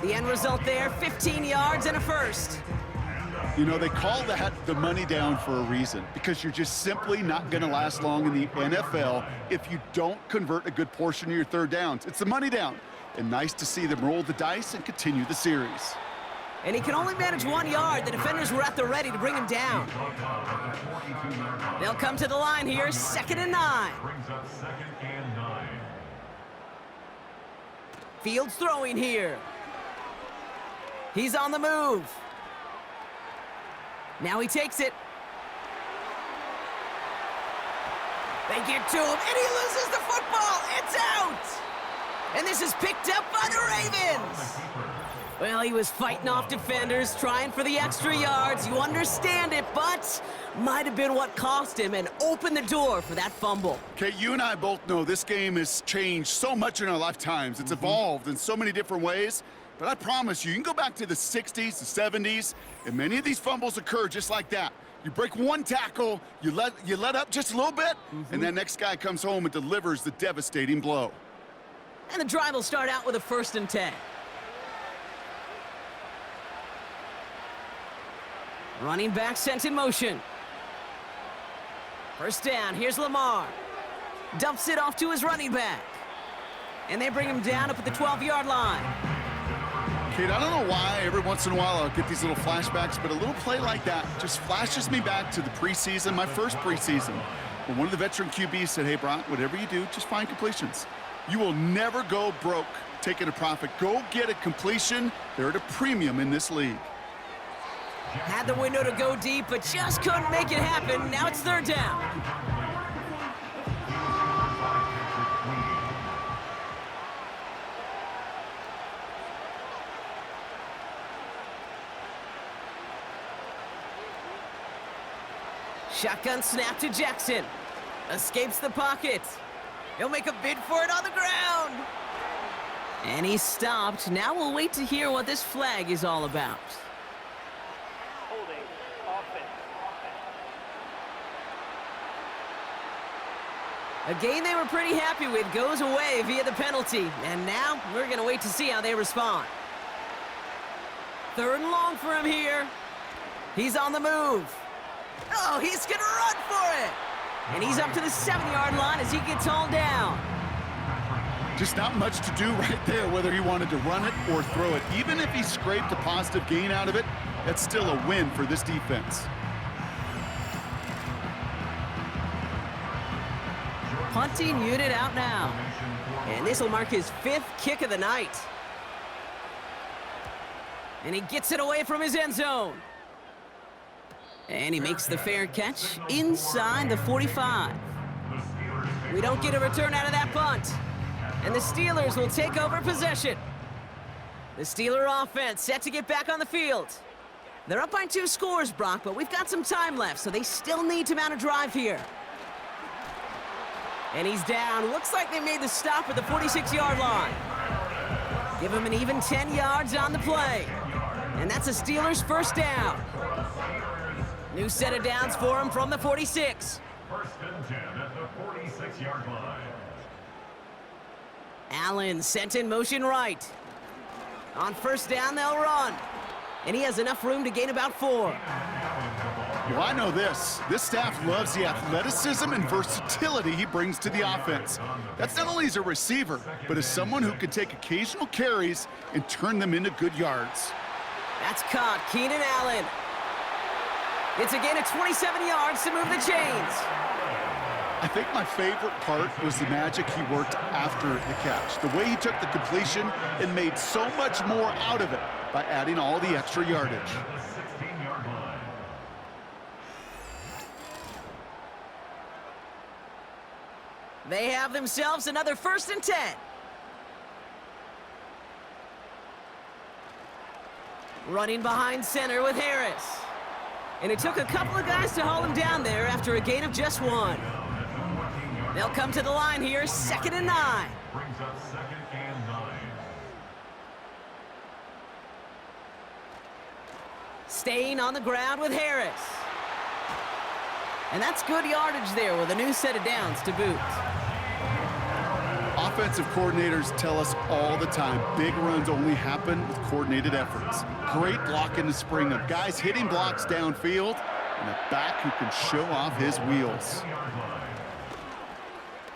The end result there, 15 yards and a first. You know, they call that the money down for a reason, because you're just simply not going to last long in the NFL if you don't convert a good portion of your third downs. It's the money down. And nice to see them roll the dice and continue the series. And he can only manage 1 yard. The defenders were at the ready to bring him down. They'll come to the line here, 2nd and 9. Brings up 2nd and 9. Fields throwing here. He's on the move. Now he takes it. They get to him, and he loses the football. It's out! And this is picked up by the Ravens. Well, he was fighting off defenders, trying for the extra yards. You understand it, but might have been what cost him and opened the door for that fumble. Okay, you and I both know this game has changed so much in our lifetimes. It's evolved in so many different ways. But I promise you, you can go back to the 60s, the 70s, and many of these fumbles occur just like that. You break one tackle, you let up just a little bit, and that next guy comes home and delivers the devastating blow. And the drive will start out with a 1st and 10. Running back sent in motion. First down, here's Lamar. Dumps it off to his running back. And they bring him down up at the 12-yard line. Kate, I don't know why every once in a while I'll get these little flashbacks, but a little play like that just flashes me back to the preseason, my first preseason, when one of the veteran QBs said, hey, Brock, whatever you do, just find completions. You will never go broke taking a profit. Go get a completion. They're at a premium in this league. Had the window to go deep, but just couldn't make it happen. Now it's 3rd down. Shotgun snap to Jackson. Escapes the pocket. He'll make a bid for it on the ground. And he's stopped. Now we'll wait to hear what this flag is all about. Holding. Offense. A game they were pretty happy with goes away via the penalty. And now we're going to wait to see how they respond. 3rd and long for him here. He's on the move. Oh, he's going to run for it. And he's up to the 7-yard line as he gets hauled down. Just not much to do right there, whether he wanted to run it or throw it. Even if he scraped a positive gain out of it, that's still a win for this defense. Punting unit out now. And this will mark his 5th kick of the night. And he gets it away from his end zone. And he makes the fair catch inside the 45. We don't get a return out of that punt. And the Steelers will take over possession. The Steeler offense set to get back on the field. They're up by 2 scores, Brock, but we've got some time left, so they still need to mount a drive here. And he's down. Looks like they made the stop at the 46-yard line. Give him an even 10 yards on the play. And that's a Steelers 1st down. New set of downs for him from the 46. 1st and 10 at the 46-yard line. Allen sent in motion right. On 1st down, they'll run. And he has enough room to gain about 4. Well, I know this. This staff loves the athleticism and versatility he brings to the offense. That's not only as a receiver, but as someone who can take occasional carries and turn them into good yards. That's caught. Keenan Allen. It's a gain of 27 yards to move the chains. I think my favorite part was the magic he worked after the catch. The way he took the completion and made so much more out of it by adding all the extra yardage. The 16-yard line. They have themselves another 1st and 10. Running behind center with Harris. And it took a couple of guys to haul him down there after a gain of just 1. They'll come to the line here, 2nd and 9. Brings up 2nd and 9. Staying on the ground with Harris. And that's good yardage there with a new set of downs to boot. Offensive coordinators tell us all the time, big runs only happen with coordinated efforts. Great block in the spring of guys hitting blocks downfield and a back who can show off his wheels.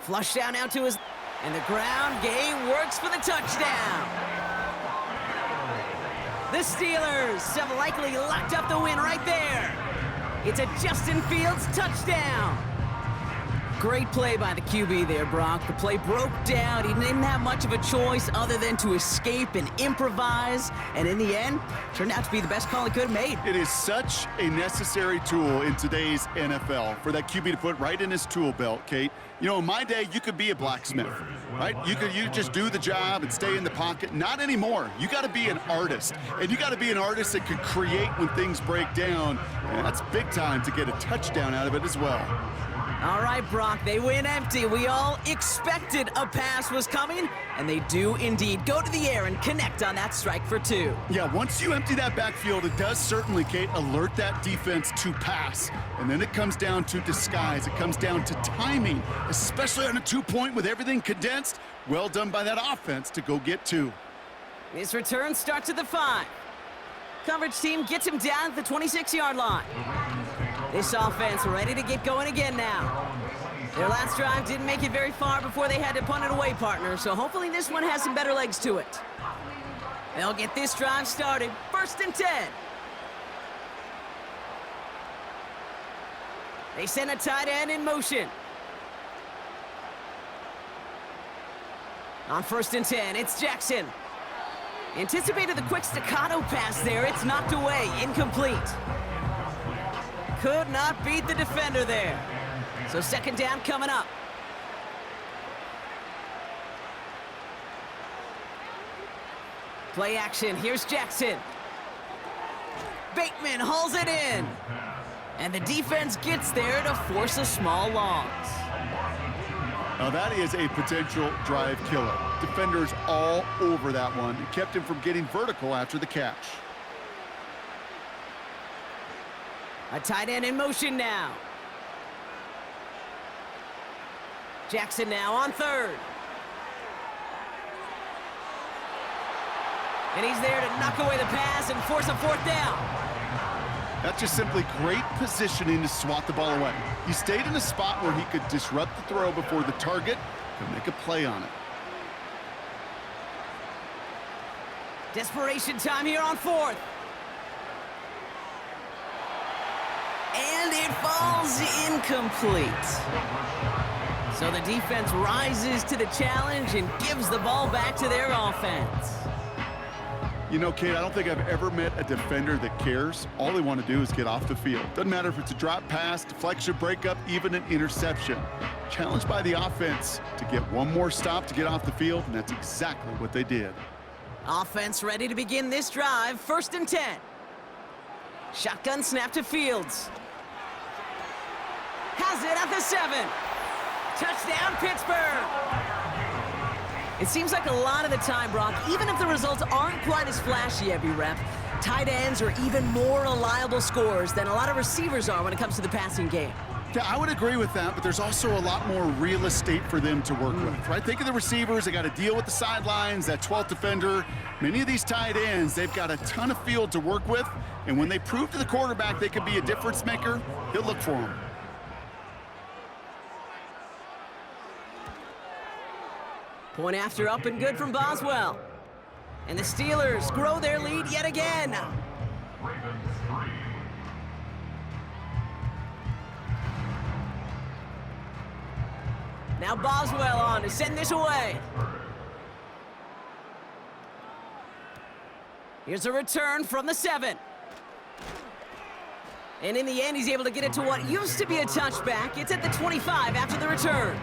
Flush down out to his... And the ground game works for the touchdown. The Steelers have likely locked up the win right there. It's a Justin Fields touchdown. Great play by the QB there, Brock. The play broke down. He didn't have much of a choice other than to escape and improvise. And in the end, turned out to be the best call he could have made. It is such a necessary tool in today's NFL for that QB to put right in his tool belt, Kate. You know, in my day, you could be a blacksmith, right? You just do the job and stay in the pocket. Not anymore. You got to be an artist. And you got to be an artist that can create when things break down. And that's big time to get a touchdown out of it as well. All right, Brock, they win empty. We all expected a pass was coming, and they do indeed go to the air and connect on that strike for 2. Yeah, once you empty that backfield, it does certainly, Kate, alert that defense to pass. And then it comes down to disguise. It comes down to timing, especially on a 2-point with everything condensed. Well done by that offense to go get 2. His return starts at the 5. Coverage team gets him down at the 26-yard line. This offense ready to get going again now. Their last drive didn't make it very far before they had to punt it away, partner, so hopefully this one has some better legs to it. They'll get this drive started. 1st and 10. They send a tight end in motion. On 1st and 10, it's Jackson. Anticipated the quick staccato pass there. It's knocked away, incomplete. Could not beat the defender there. So 2nd down coming up. Play action, here's Jackson. Bateman hauls it in. And the defense gets there to force a small loss. Now that is a potential drive killer. Defenders all over that one. It kept him from getting vertical after the catch. A tight end in motion now. Jackson now on 3rd. And he's there to knock away the pass and force a 4th down. That's just simply great positioning to swat the ball away. He stayed in a spot where he could disrupt the throw before the target could make a play on it. Desperation time here on 4th. And it falls incomplete. So the defense rises to the challenge and gives the ball back to their offense. You know, Kate, I don't think I've ever met a defender that cares. All they want to do is get off the field. Doesn't matter if it's a drop pass, deflection, breakup, even an interception. Challenged by the offense to get one more stop to get off the field, and that's exactly what they did. Offense ready to begin this drive. 1st and 10. Shotgun snap to Fields. Has it at the 7. Touchdown, Pittsburgh. It seems like a lot of the time, Brock, even if the results aren't quite as flashy every rep, tight ends are even more reliable scorers than a lot of receivers are when it comes to the passing game. Yeah, I would agree with that, but there's also a lot more real estate for them to work with, right? Think of the receivers. They got to deal with the sidelines, that 12th defender. Many of these tight ends, they've got a ton of field to work with, and when they prove to the quarterback they could be a difference maker, he'll look for them. Point after up and good from Boswell. And the Steelers grow their lead yet again. Ravens 3. Now Boswell on to send this away. Here's a return from the 7. And in the end, he's able to get it to what used to be a touchback. It's at the 25 after the return.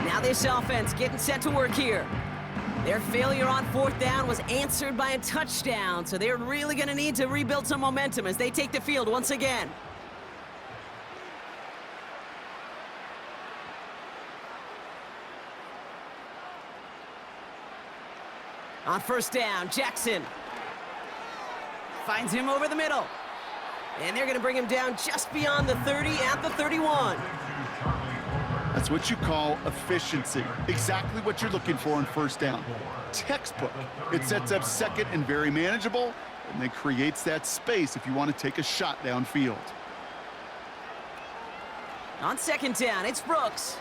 Now this offense getting set to work here. Their failure on 4th down was answered by a touchdown, so they're really going to need to rebuild some momentum as they take the field once again. On 1st down, Jackson finds him over the middle. And they're going to bring him down just beyond the 30 at the 31. That's what you call efficiency. Exactly what you're looking for on first down. Textbook. It sets up second and very manageable, and then creates that space if you want to take a shot downfield. On second down, it's Brooks.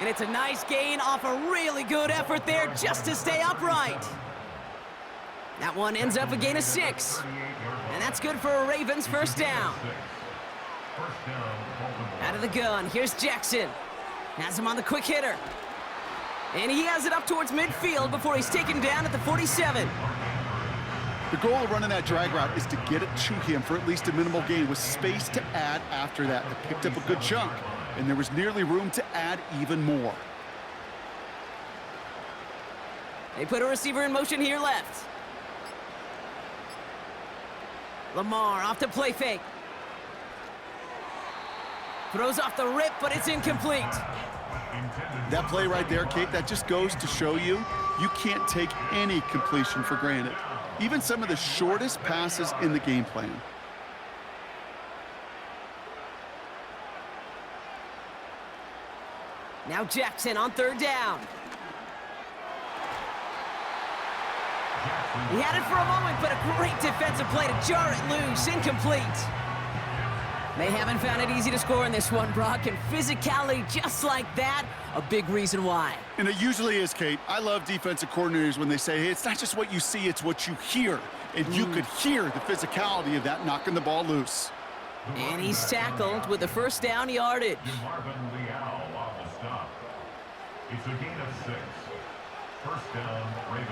And it's a nice gain off a really good effort there just to stay upright. That one ends up a gain of 6. And that's good for a Ravens first down. Out of the gun, here's Jackson. Has him on the quick hitter. And he has it up towards midfield before he's taken down at the 47. The goal of running that drag route is to get it to him for at least a minimal gain with space to add after that. They picked up a good chunk, and there was nearly room to add even more. They put a receiver in motion here left. Lamar off the play fake. Throws off the rip, but it's incomplete. That play right there, Kate, that just goes to show you, you can't take any completion for granted. Even some of the shortest passes in the game plan. Now Jackson on third down. He had it for a moment, but a great defensive play to jar it loose. Incomplete. They haven't found it easy to score in this one, Brock, and physicality just like that, a big reason why. And it usually is, Kate. I love defensive coordinators when they say, hey, it's not just what you see, it's what you hear. And you could hear the physicality of that knocking the ball loose. And he's tackled with the first down yardage. It's a gain of 6. First down, Ravens.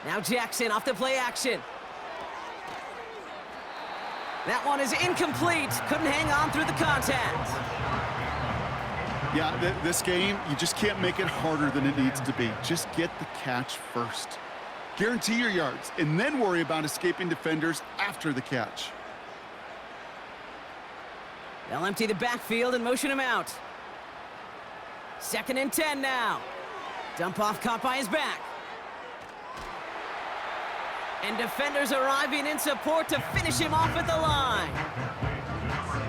Now Jackson off the play action. That one is incomplete. Couldn't hang on through the contact. Yeah, this game, you just can't make it harder than it needs to be. Just get the catch first. Guarantee your yards, and then worry about escaping defenders after the catch. They'll empty the backfield and motion him out. 2nd and 10 now. Dump off caught by his back. And defenders arriving in support to finish him off at the line.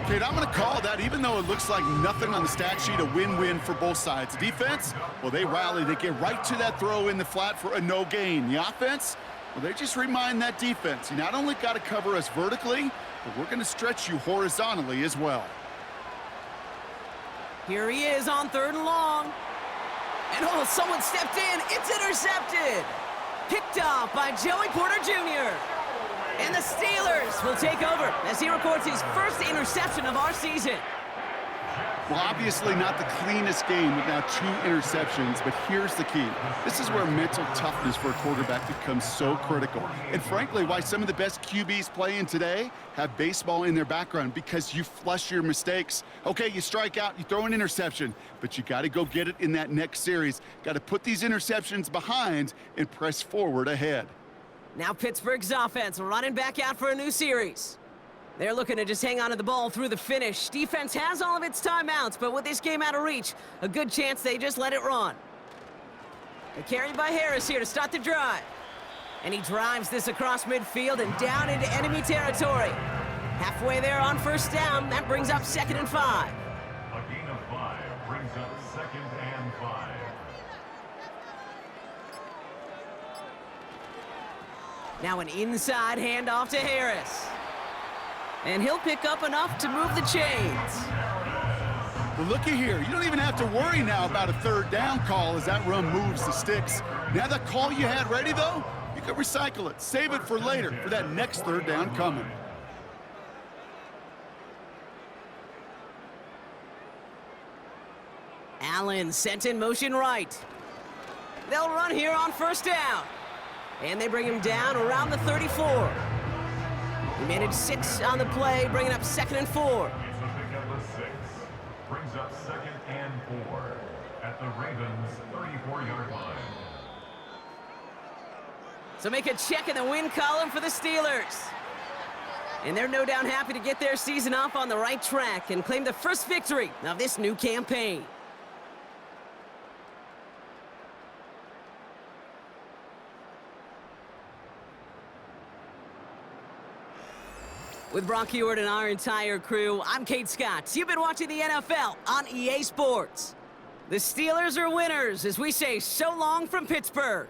Kate, I'm going to call that, even though it looks like nothing on the stat sheet, a win-win for both sides. The defense, well, they rally. They get right to that throw in the flat for a no gain. The offense, well, they just remind that defense, you not only got to cover us vertically, but we're going to stretch you horizontally as well. Here he is on 3rd and long. And oh, someone stepped in. It's intercepted. Picked off by Joey Porter Jr. And the Steelers will take over as he records his first interception of our season. Well, obviously not the cleanest game with now 2 interceptions, but here's the key. This is where mental toughness for a quarterback becomes so critical. And frankly, why some of the best QBs playing today have baseball in their background, because you flush your mistakes. Okay, you strike out, you throw an interception, but you got to go get it in that next series. Got to put these interceptions behind and press forward ahead. Now Pittsburgh's offense running back out for a new series. They're looking to just hang on to the ball through the finish. Defense has all of its timeouts, but with this game out of reach, a good chance they just let it run. A carry by Harris here to start the drive. And he drives this across midfield and down into enemy territory. Halfway there on first down, that brings up 2nd and 5. A gain of 5 brings up 2nd and 5. Now an inside handoff to Harris. And he'll pick up enough to move the chains. Well, looky here. You don't even have to worry now about a 3rd down call as that run moves the sticks. Now that call you had ready, though, you can recycle it. Save it for later for that next 3rd down coming. Allen sent in motion right. They'll run here on first down. And they bring him down around the 34. He managed 6 on the play, bringing up 2nd and 4. It's a pickup of 6. Brings up 2nd and 4 at the Ravens' 34-yard line. So make a check in the win column for the Steelers. And they're no doubt happy to get their season off on the right track and claim the first victory of this new campaign. With Brock Heward and our entire crew, I'm Kate Scott. You've been watching the NFL on EA Sports. The Steelers are winners as we say so long from Pittsburgh.